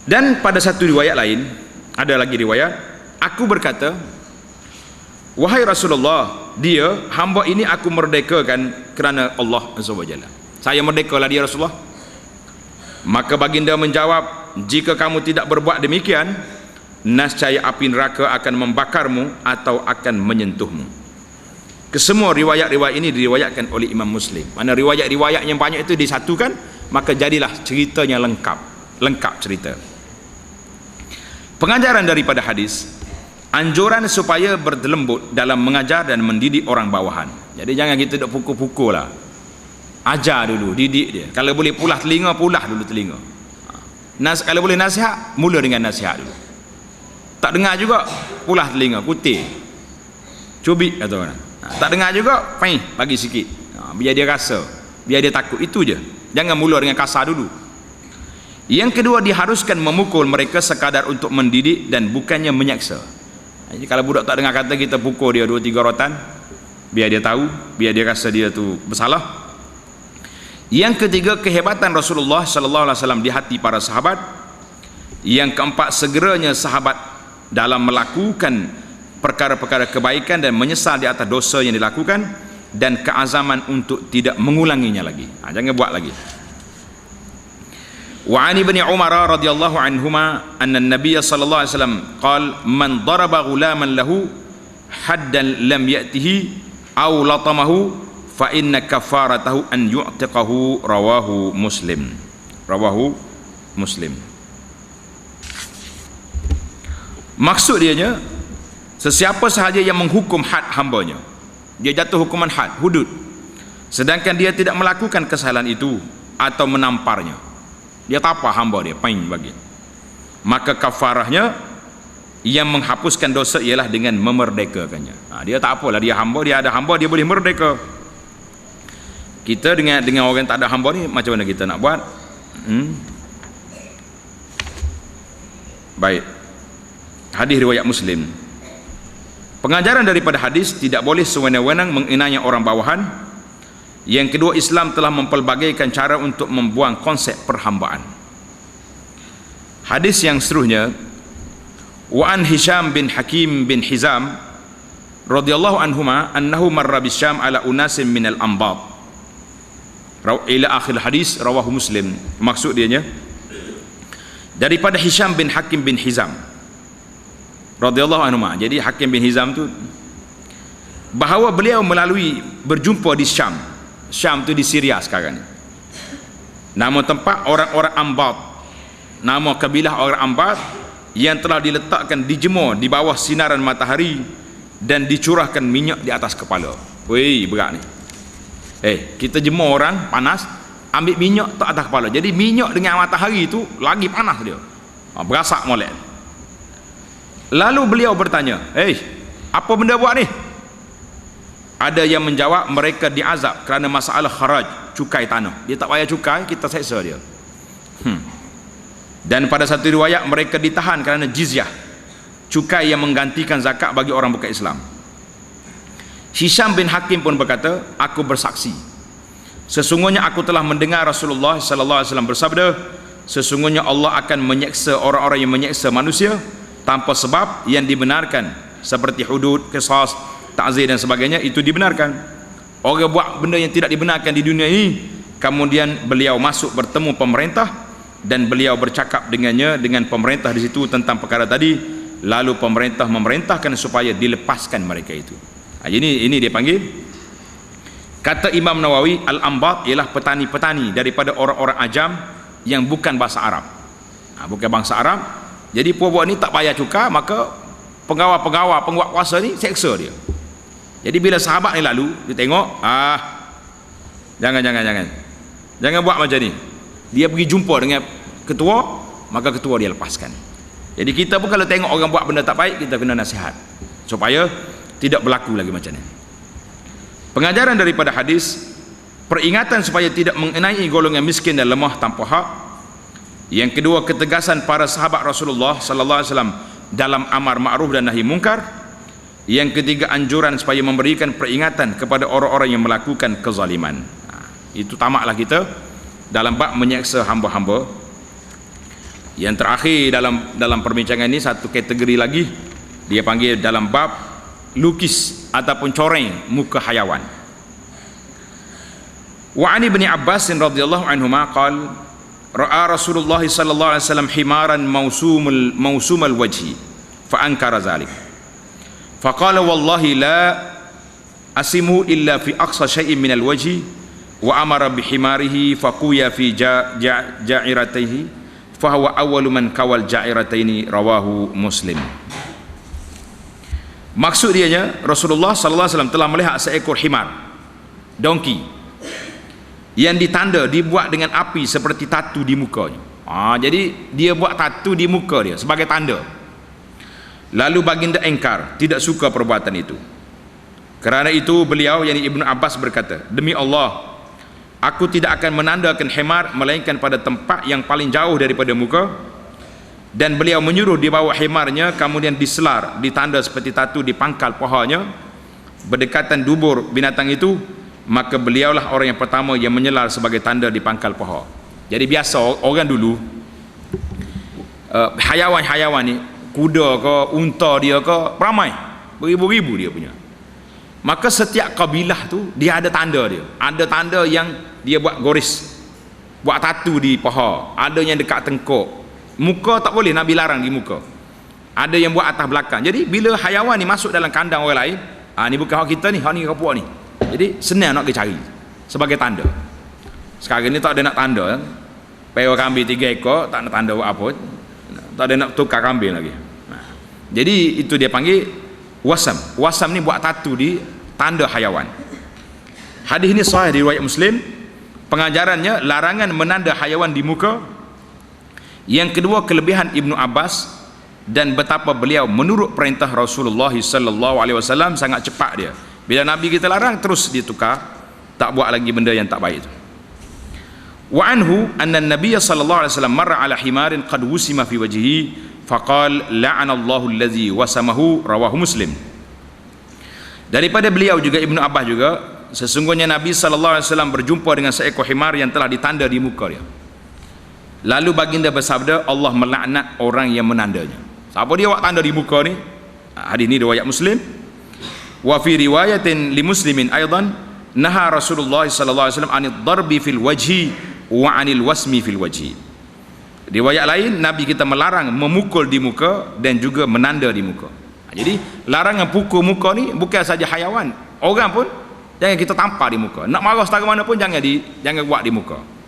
Dan pada satu riwayat lain, ada lagi riwayat, aku berkata, wahai Rasulullah, dia hamba ini aku merdekakan kerana Allah Azza wa Jalla. Saya merdekalah dia Rasulullah. Maka baginda menjawab, jika kamu tidak berbuat demikian, nescaya api neraka akan membakarmu atau akan menyentuhmu. Kesemua riwayat-riwayat ini diriwayatkan oleh Imam Muslim. Mana riwayat-riwayat yang banyak itu disatukan, maka jadilah ceritanya lengkap cerita. Pengajaran daripada hadis, anjuran supaya berlembut dalam mengajar dan mendidik orang bawahan. Jadi jangan kita duk pukul-pukul lah. Ajar dulu, didik dia. Kalau boleh pulah dulu telinga. Kalau boleh nasihat, mula dengan nasihat dulu. Tak dengar juga, pulah telinga, putih, cubit kata orang. Tak dengar juga, bagi sikit, biar dia rasa, biar dia takut. Itu je, jangan mula dengan kasar dulu. Yang kedua, diharuskan memukul mereka sekadar untuk mendidik dan bukannya menyaksa. Jadi kalau budak tak dengar kata, kita pukul dia 2-3 rotan, biar dia tahu, biar dia rasa dia tu bersalah. Yang ketiga, kehebatan Rasulullah sallallahu alaihi wasallam di hati para sahabat. Yang keempat, segeranya sahabat dalam melakukan perkara-perkara kebaikan dan menyesal di atas dosa yang dilakukan, dan keazaman untuk tidak mengulanginya lagi. Jangan buat lagi. Wa an ibni Umar radhiyallahu anhuma anna an-nabiy sallallahu alaihi wasallam qala man daraba ghulaman lahu haddan lam ya'tihi aw latamahu fa inna kafaratahu an yu'tiqahu. Rawahu Muslim. Maksud dianya, sesiapa sahaja yang menghukum had hambanya, dia jatuh hukuman had, hudud, sedangkan dia tidak melakukan kesalahan itu atau menamparnya, dia tapah hamba dia, bagi, maka kafarahnya yang menghapuskan dosa ialah dengan memerdekakannya. Dia tak apalah, dia hamba, dia ada hamba, dia boleh merdeka. Kita dengan orang tak ada hamba ni, macam mana kita nak buat? Baik, hadis riwayat Muslim. Pengajaran daripada hadis, tidak boleh sewenang-wenang menginai orang bawahan. Yang kedua, Islam telah mempelbagaikan cara untuk membuang konsep perhambaan. Hadis yang seterusnya, wa an Hisham bin Hakim bin Hizam radhiyallahu anhuma annahu marra bisyam ala unasim minal anbat ila akhir hadis, rawahu Muslim. Maksud dianya, daripada Hisham bin Hakim bin Hizam radhiyallahu anhu. Jadi Hakim bin Hizam tu, bahawa beliau berjumpa di Syam. Syam tu di Syria sekarang ni. Nama tempat orang-orang Ambat, nama kabilah orang Ambat yang telah diletakkan, dijemur di bawah sinaran matahari dan dicurahkan minyak di atas kepala. Weh, berat ni. Kita jemur orang panas, ambil minyak tak atas kepala. Jadi minyak dengan matahari tu lagi panas dia. Berasak molek. Lalu beliau bertanya, apa benda buat ni? Ada yang menjawab, mereka diazab kerana masalah kharaj, cukai tanah. Dia tak payah cukai, kita seksa dia. Dan pada satu riwayat mereka ditahan kerana jizyah, cukai yang menggantikan zakat bagi orang bukan Islam. Hisham bin Hakim pun berkata, aku bersaksi, sesungguhnya aku telah mendengar Rasulullah sallallahu alaihi wasallam bersabda, sesungguhnya Allah akan menyeksa orang-orang yang menyeksa manusia tanpa sebab yang dibenarkan, seperti hudud, qisas, ta'zir dan sebagainya, itu dibenarkan. Orang buat benda yang tidak dibenarkan di dunia ini, kemudian beliau masuk bertemu pemerintah dan beliau bercakap dengannya, dengan pemerintah di situ tentang perkara tadi, lalu pemerintah memerintahkan supaya dilepaskan mereka itu. Ini dia panggil, kata Imam Nawawi, al-ambat ialah petani-petani daripada orang-orang ajam yang bukan bahasa Arab, bukan bangsa Arab. Jadi puak-puak ni tak bayar cukai, maka pengawal-pengawal penguat kuasa ni seksa dia. Jadi bila sahabat ni lalu, dia tengok, jangan buat macam ni. Dia pergi jumpa dengan ketua, maka ketua dia lepaskan. Jadi kita pun kalau tengok orang buat benda tak baik, kita kena nasihat supaya tidak berlaku lagi macam ni. Pengajaran daripada hadis, peringatan supaya tidak mengenai golongan miskin dan lemah tanpa hak. Yang kedua, ketegasan para sahabat Rasulullah sallallahu alaihi wasallam dalam amar ma'ruf dan nahi mungkar. Yang ketiga, anjuran supaya memberikan peringatan kepada orang-orang yang melakukan kezaliman. Itu tamaklah kita dalam bab menyeksa hamba-hamba. Yang terakhir dalam perbincangan ini, satu kategori lagi, dia panggil dalam bab lukis ataupun coreng muka hayawan. Wa ani ibn Abbas radhiyallahu anhuma qala ra'a Rasulullah sallallahu alaihi wasallam himaran mausumal wajhi fa ankara zalik fa qala wallahi la asimu illa fi aqsa shay'in min al-wajhi wa amara bi himarihi fa quya fi ja'iratihi fa huwa awwalu man kawal ja'irataini, rawahu Muslim. Maksud dianya, Rasulullah sallallahu alaihi wasallam telah melihat seekor himar, donkey, yang ditanda, dibuat dengan api seperti tatu di mukanya. Jadi dia buat tatu di muka dia sebagai tanda. Lalu baginda engkar, tidak suka perbuatan itu. Kerana itu beliau, yakni Ibnu Abbas, berkata, demi Allah, aku tidak akan menandakan himar melainkan pada tempat yang paling jauh daripada muka. Dan beliau menyuruh dibawa himarnya, kemudian diselar, ditanda seperti tatu di pangkal pahanya berdekatan dubur binatang itu, maka beliaulah orang yang pertama yang menyelar sebagai tanda di pangkal paha. Jadi biasa orang dulu, hayawan-hayawan ni, kuda ke, unta dia ke, ramai, beribu-ribu dia punya. Maka setiap kabilah tu dia ada tanda dia. Ada tanda yang dia buat goris, buat tatu di paha, ada yang dekat tengkuk. Muka tak boleh, Nabi larang di muka. Ada yang buat atas belakang. Jadi bila hayawan ni masuk dalam kandang orang lain, ni bukan hak kita ni, hak ni kapuk ni. Jadi senang nak pergi cari sebagai tanda. Sekarang ni tak ada nak tanda. Pera kambing 3 ekor, tak nak tanda buat apa. Tak ada nak tukar kambing lagi. Jadi itu dia panggil wasam. Wasam ni buat tatu di tanda hayawan. Hadis ini sahih di riwayat Muslim. Pengajarannya larangan menanda hayawan di muka. Yang kedua, kelebihan Ibnu Abbas dan betapa beliau menurut perintah Rasulullah sallallahu alaihi wasallam, sangat cepat dia. Bila Nabi kita larang, terus ditukar, tak buat lagi benda yang tak baik itu. Wa anhu anna an-nabiy sallallahu alaihi wasallam marra ala himarin qad wusima fi wajhihi faqala la'ana Allahu allazi wasamahu, rawahu Muslim. Daripada beliau juga, Ibnu Abbas juga, sesungguhnya Nabi sallallahu alaihi wasallam berjumpa dengan seekor himar yang telah ditanda di muka dia. Lalu baginda bersabda, Allah melaknat orang yang menandanya. Siapa dia buat tanda di muka ni? Hadis ni riwayat Muslim. Wa fi riwayatin li Muslimin aidan naha Rasulullah sallallahu alaihi wasallam anid darbi fil wajhi wa anil wasmi fil wajhi. Riwayat lain, Nabi kita melarang memukul di muka dan juga menanda di muka. Jadi larangan pukul muka ni bukan saja hayawan, orang pun jangan kita tampar di muka. Nak marah setara mana pun jangan buat di muka.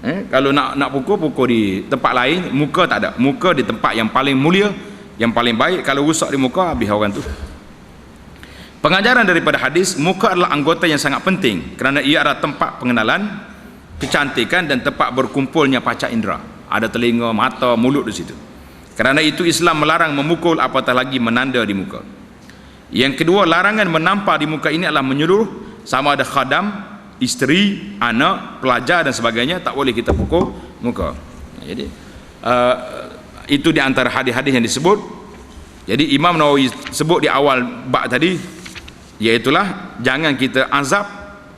Kalau nak pukul di tempat lain, muka tak ada. Muka di tempat yang paling mulia, yang paling baik. Kalau rusak di muka, habis orang tu. Pengajaran daripada hadis, muka adalah anggota yang sangat penting kerana ia adalah tempat pengenalan, kecantikan dan tempat berkumpulnya panca indera. Ada telinga, mata, mulut di situ. Kerana itu Islam melarang memukul, apatah lagi menanda di muka. Yang kedua, larangan menampar di muka ini adalah menyuruh, sama ada khadam, isteri, anak, pelajar dan sebagainya, tak boleh kita pukul muka. Jadi Itu di antara hadis-hadis yang disebut. Jadi Imam Nawawi sebut di awal bab tadi, iaitulah jangan kita azab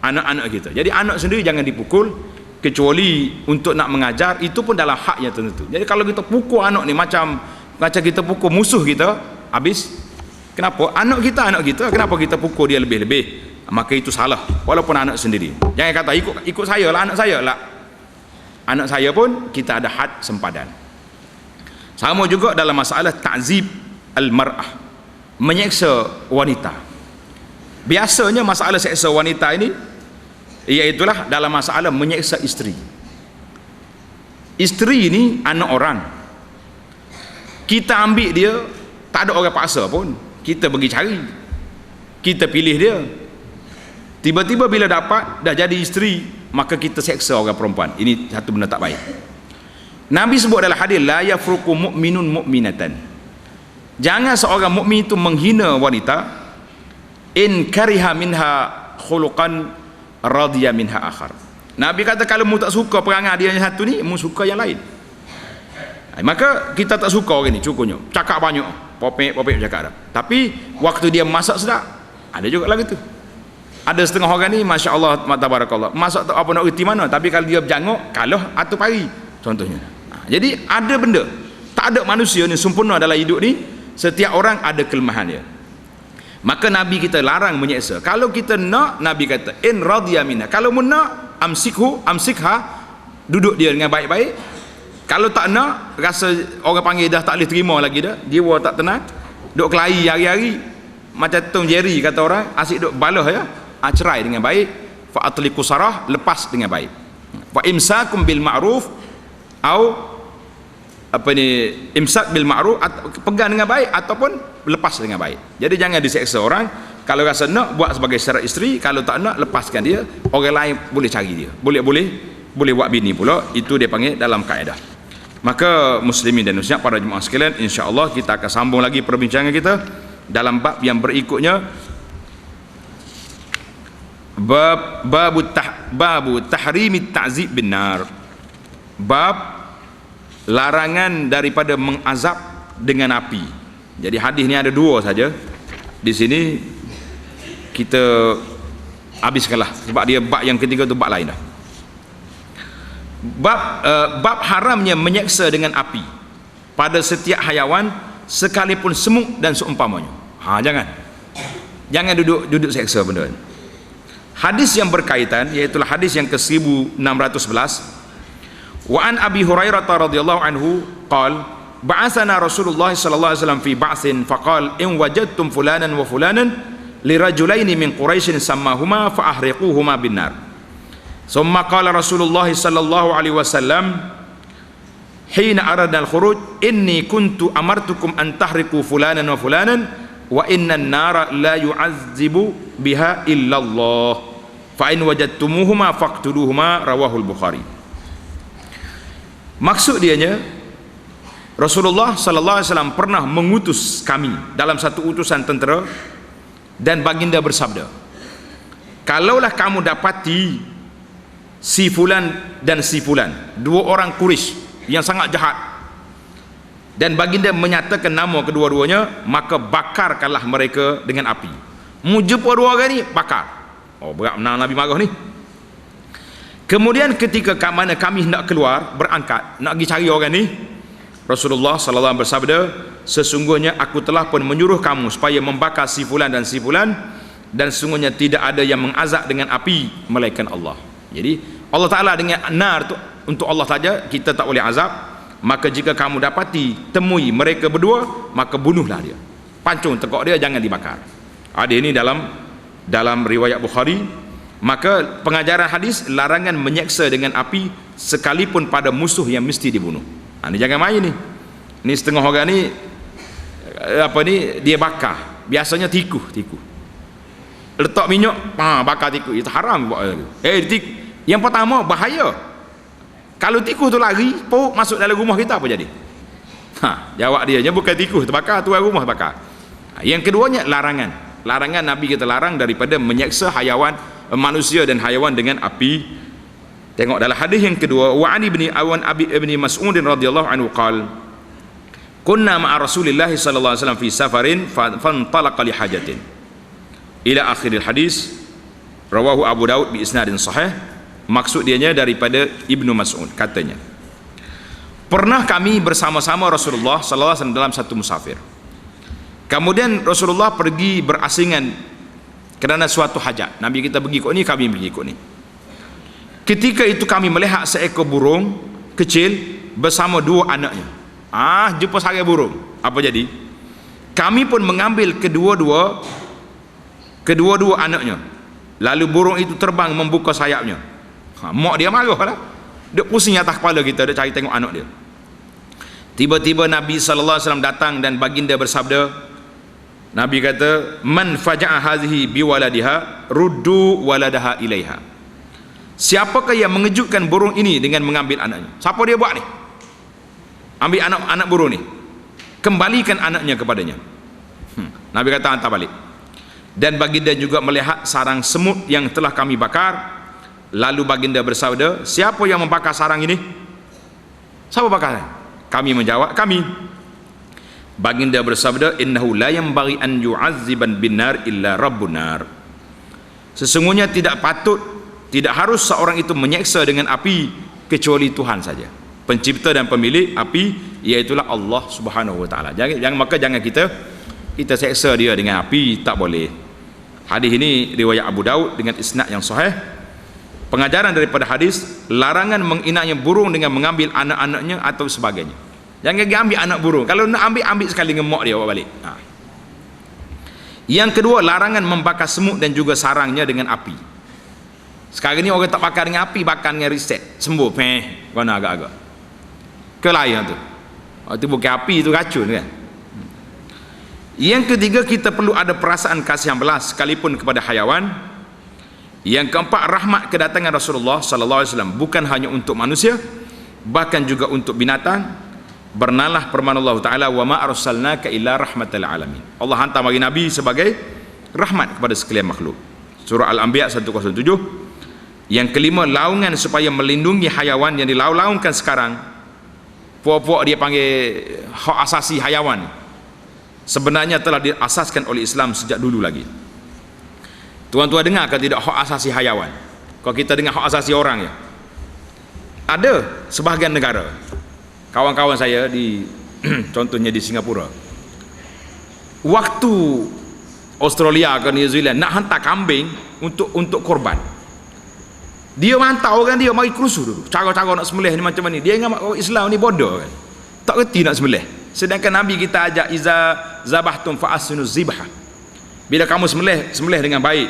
anak-anak kita. Jadi anak sendiri jangan dipukul, kecuali untuk nak mengajar, itu pun dalam haknya tertentu. Jadi kalau kita pukul anak ni macam kita pukul musuh kita, habis. Kenapa? Anak kita, kenapa kita pukul dia lebih-lebih? Maka itu salah, walaupun anak sendiri. Jangan kata ikut saya lah, anak saya lah. Anak saya pun kita ada had sempadan. Sama juga dalam masalah ta'zib al-mar'ah, menyeksa wanita. Biasanya masalah seksa wanita ini iaitulah dalam masalah menyeksa isteri. Isteri ini anak orang, kita ambil dia, tak ada orang paksa pun, kita pergi cari, kita pilih dia. Tiba-tiba bila dapat dah jadi isteri, maka kita seksa orang perempuan. Ini satu benda tak baik. Nabi sebut dalam hadis, la yafruqu mu'minun mu'minatan, jangan seorang mukmin itu menghina wanita, in kariha minha khuluqan radiya minha akhar. Nabi kata kalau mu tak suka perangai dia yang satu ni, mu suka yang lain. Maka kita tak suka orang ni, cukunya cakap banyak, popek cakap dah. Tapi waktu dia masak sedap, ada juga lagi tu. Ada setengah orang ni, masya Allah, tabarakallah, masak tak apa nak reti mana, tapi kalau dia berjanguk, kalah atau pari, contohnya. Jadi ada benda, tak ada manusia ni sempurna dalam hidup ni, setiap orang ada kelemahan dia. Maka Nabi kita larang menyeksa. Kalau kita nak, Nabi kata in radiya minha, kalau mu nak, amsikha, duduk dia dengan baik-baik. Kalau tak nak, rasa orang panggil dah tak boleh terima lagi dah, jiwa tak tenang, duk kelahi hari-hari macam Tom Jerry kata orang, asyik duk balah ya, cerai dengan baik. Fa atliqu sarah, lepas dengan baik. Fa imsakum bil ma'ruf, au apa ni, imsak bil ma'ruf, pegang dengan baik ataupun lepas dengan baik. Jadi jangan diseksa orang. Kalau rasa nak, buat sebagai syarat isteri, kalau tak nak, lepaskan dia. Orang lain boleh cari dia, boleh buat bini pula. Itu dia panggil dalam kaedah. Maka muslimin dan muslimat, para jemaah sekalian, insya-Allah kita akan sambung lagi perbincangan kita dalam bab yang berikutnya, babu tahrimit ta'zib bin nar, bab larangan daripada mengazab dengan api. Jadi hadis ni ada dua saja. Di sini kita habiskanlah, sebab dia bab yang ketiga tu bab lain dah. Bab haramnya menyeksa dengan api pada setiap haiwan, sekalipun semut dan seumpamanya. Jangan duduk seksa benda. Hadis yang berkaitan, iaitu hadis yang ke-1611. Wa an Abi Hurairah radhiyallahu anhu qala ba'athana Rasulullah sallallahu alaihi wasallam fi ba'thin faqala in wajadtum fulanan wa fulanan li rajulaini min Quraisy sammahuma fa ahriquhuma bin nar. Summa qala Rasulullah sallallahu alaihi wasallam hina aradna al-khuruj inni kuntu amartukum an tahriqu fulanan wa fulanan wa inna an-nara la yu'azzibu biha illa Allah fa in wajadtumuhuma faqtuluhuma, rawahul Bukhari. Maksud dianya, Rasulullah sallallahu alaihi wasallam pernah mengutus kami dalam satu utusan tentera, dan baginda bersabda, kalaulah kamu dapati si fulan dan si fulan, dua orang Quraisy yang sangat jahat, dan baginda menyatakan nama kedua-duanya, maka bakarkanlah mereka dengan api. Mu jumpa dua orang ni, bakar. Oh, berat menang Nabi marah ni. Kemudian ketika mana kami hendak keluar, berangkat nak pergi cari orang ni, Rasulullah sallallahu alaihi wasallam bersabda, sesungguhnya aku telah pun menyuruh kamu supaya membakar si fulan dan si fulan, dan sesungguhnya tidak ada yang mengazab dengan api melainkan Allah. Jadi Allah Ta'ala dengan nar tu untuk Allah saja, kita tak boleh azab. Maka jika kamu dapati, temui mereka berdua, maka bunuhlah dia, pancung tekuk dia, jangan dibakar. Ada ini dalam riwayat Bukhari. Maka pengajaran hadis, larangan menyeksa dengan api sekalipun pada musuh yang mesti dibunuh. Ini jangan main ni. Ni setengah orang ni dia bakar. Biasanya tikus. Letak minyak, bakar tikus. Itu haram buat. Yang pertama bahaya. Kalau tikus tu lari, masuk dalam rumah kita, apa jadi? Jawab dia, bukan tikus terbakar, tuan rumah bakar. Yang keduanya larangan Nabi kita larang daripada menyeksa haiwan, manusia dan haiwan dengan api Tengok dalam hadis yang kedua, wa ani ibni awan abi ibni Mas'ud radhiyallahu anhu qala kunna ma'a Rasulillah sallallahu alaihi wasallam fi safarin fantalaqa li hajatin ila akhiril hadis, rawahu Abu Daud bi isnadin sahih. Maksud dianya daripada Ibnu Mas'ud, katanya pernah kami bersama-sama Rasulullah sallallahu alaihi wasallam dalam satu musafir. Kemudian Rasulullah pergi berasingan kerana suatu hajat. Nabi kita pergi ikut ni, kami pergi ikut ni. Ketika itu kami melihat seekor burung kecil bersama dua anaknya. Jumpa sarang burung. Apa jadi? Kami pun mengambil kedua-dua anaknya. Lalu burung itu terbang membuka sayapnya. Mak dia marah lah. Dia pusing atas kepala kita, dia cari tengok anak dia. Tiba-tiba Nabi sallallahu alaihi wasallam datang dan baginda bersabda, Nabi kata, man faja'a hadhihi biwaladiha ruddu waladaha ilaiha. Siapakah yang mengejutkan burung ini dengan mengambil anaknya? Siapa dia buat ni? Ambil anak burung ni, kembalikan anaknya kepadanya. Nabi kata, hantar balik. Dan baginda juga melihat sarang semut yang telah kami bakar. Lalu baginda bersabda, siapa yang membakar sarang ini? Siapa bakar? Kami menjawab, kami. Baginda bersabda, innahu la yanbaghi an yu'azziban binar illa rabbun nar. Sesungguhnya tidak patut, tidak harus seorang itu menyeksa dengan api kecuali Tuhan saja, pencipta dan pemilik api, iaitulah Allah Subhanahu wa taala. Maka jangan kita seksa dia dengan api, tak boleh. Hadis ini riwayat Abu Daud dengan isnad yang sahih. Pengajaran daripada hadis, larangan menginaknya burung dengan mengambil anak-anaknya atau sebagainya. Jangan pergi ambil anak burung. Kalau nak ambil sekali ngemok dia bawa balik. Yang kedua, larangan membakar semut dan juga sarangnya dengan api. Sekarang ni orang tak bakar dengan api, bakar dengan reset, sembuh kena agak-agak ke lain tu. Itu bukan api, itu racun kan. Yang ketiga, kita perlu ada perasaan kasih yang belas sekalipun kepada hayawan. Yang keempat, rahmat kedatangan Rasulullah sallallahu alaihi wasallam bukan hanya untuk manusia, bahkan juga untuk binatang. Bernalah firman Allah taala, wa ma arsalnaka illa rahmatal alamin. Allah hantar bagi nabi sebagai rahmat kepada sekalian makhluk. Surah Al-Anbiya 107. Yang kelima, laungan supaya melindungi hayawan yang dilaung-laungkan sekarang. Puak-puak dia panggil hak asasi hayawan, sebenarnya telah diasaskan oleh Islam sejak dulu lagi. Tuan-tuan dengar ke tidak hak asasi hayawan? Kalau kita dengar hak asasi orang ya, ada sebahagian negara, kawan-kawan saya di contohnya di Singapura, waktu Australia ke New Zealand nak hantar kambing untuk korban, dia mantau kan, dia mari kerusuh dulu cara-cara nak sembelih ni macam mana. Dia ingat orang Islam ni bodoh kan, tak reti nak sembelih. Sedangkan Nabi kita ajak, iza zabahtum fa asinu zibha, bila kamu sembelih dengan baik,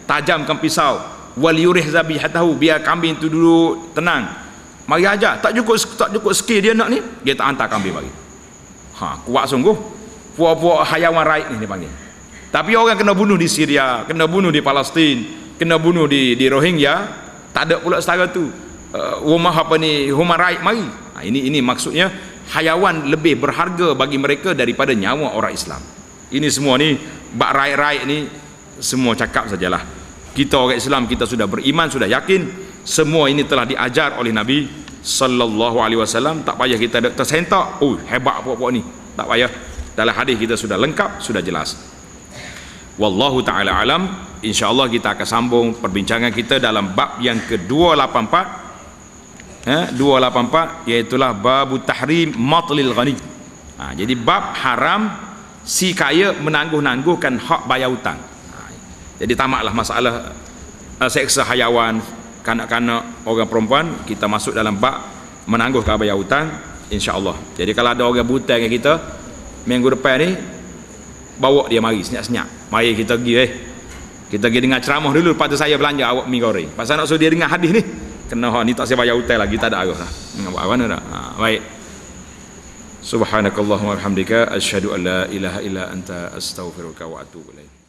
tajamkan pisau, wal yurih zabihatahu, biar kambing tu dulu tenang. Mari aja, tak cukup sikit dia nak ni, dia tak hantar kambing bagi. Kuat sungguh puak-puak hayawan raib ni dia panggil. Tapi orang kena bunuh di Syria, kena bunuh di Palestin, kena bunuh di Rohingya, tak ada pula setara tu rumah apa ni, human right mari. Ini maksudnya hayawan lebih berharga bagi mereka daripada nyawa orang Islam. Ini semua ni bak rakyat ni semua cakap sajalah. Kita orang Islam, kita sudah beriman, sudah yakin semua ini telah diajar oleh Nabi sallallahu alaihi wasallam. Tak payah kita tersentak, oh hebat puak-puak ni, tak payah. Dalam hadis kita sudah lengkap, sudah jelas. Wallahu ta'ala alam. InsyaAllah kita akan sambung perbincangan kita dalam bab yang ke-284, 284, iaitulah babu tahrim matlil ghani. Jadi bab haram si kaya menangguh-nangguhkan hak bayar hutang. Jadi tamatlah masalah seksa hayawan, kanak-kanak, orang perempuan. Kita masuk dalam bab menangguhkan bayar hutang, insyaAllah. Jadi kalau ada orang buta dengan kita minggu depan ni, bawa dia mari senyap-senyap, mari kita pergi kita pergi dengar ceramah dulu, lepas tu saya belanja awak mi goreng. Pasal nak suruh dia dengar hadis ni, kena ni tak saya bayar hutang lagi, tak ada arah lah. Buat mana dah? Baik. Subhanakallahumma wa bihamdika asyhadu an la ilaha illa anta astaghfiruka wa atubu ilaik.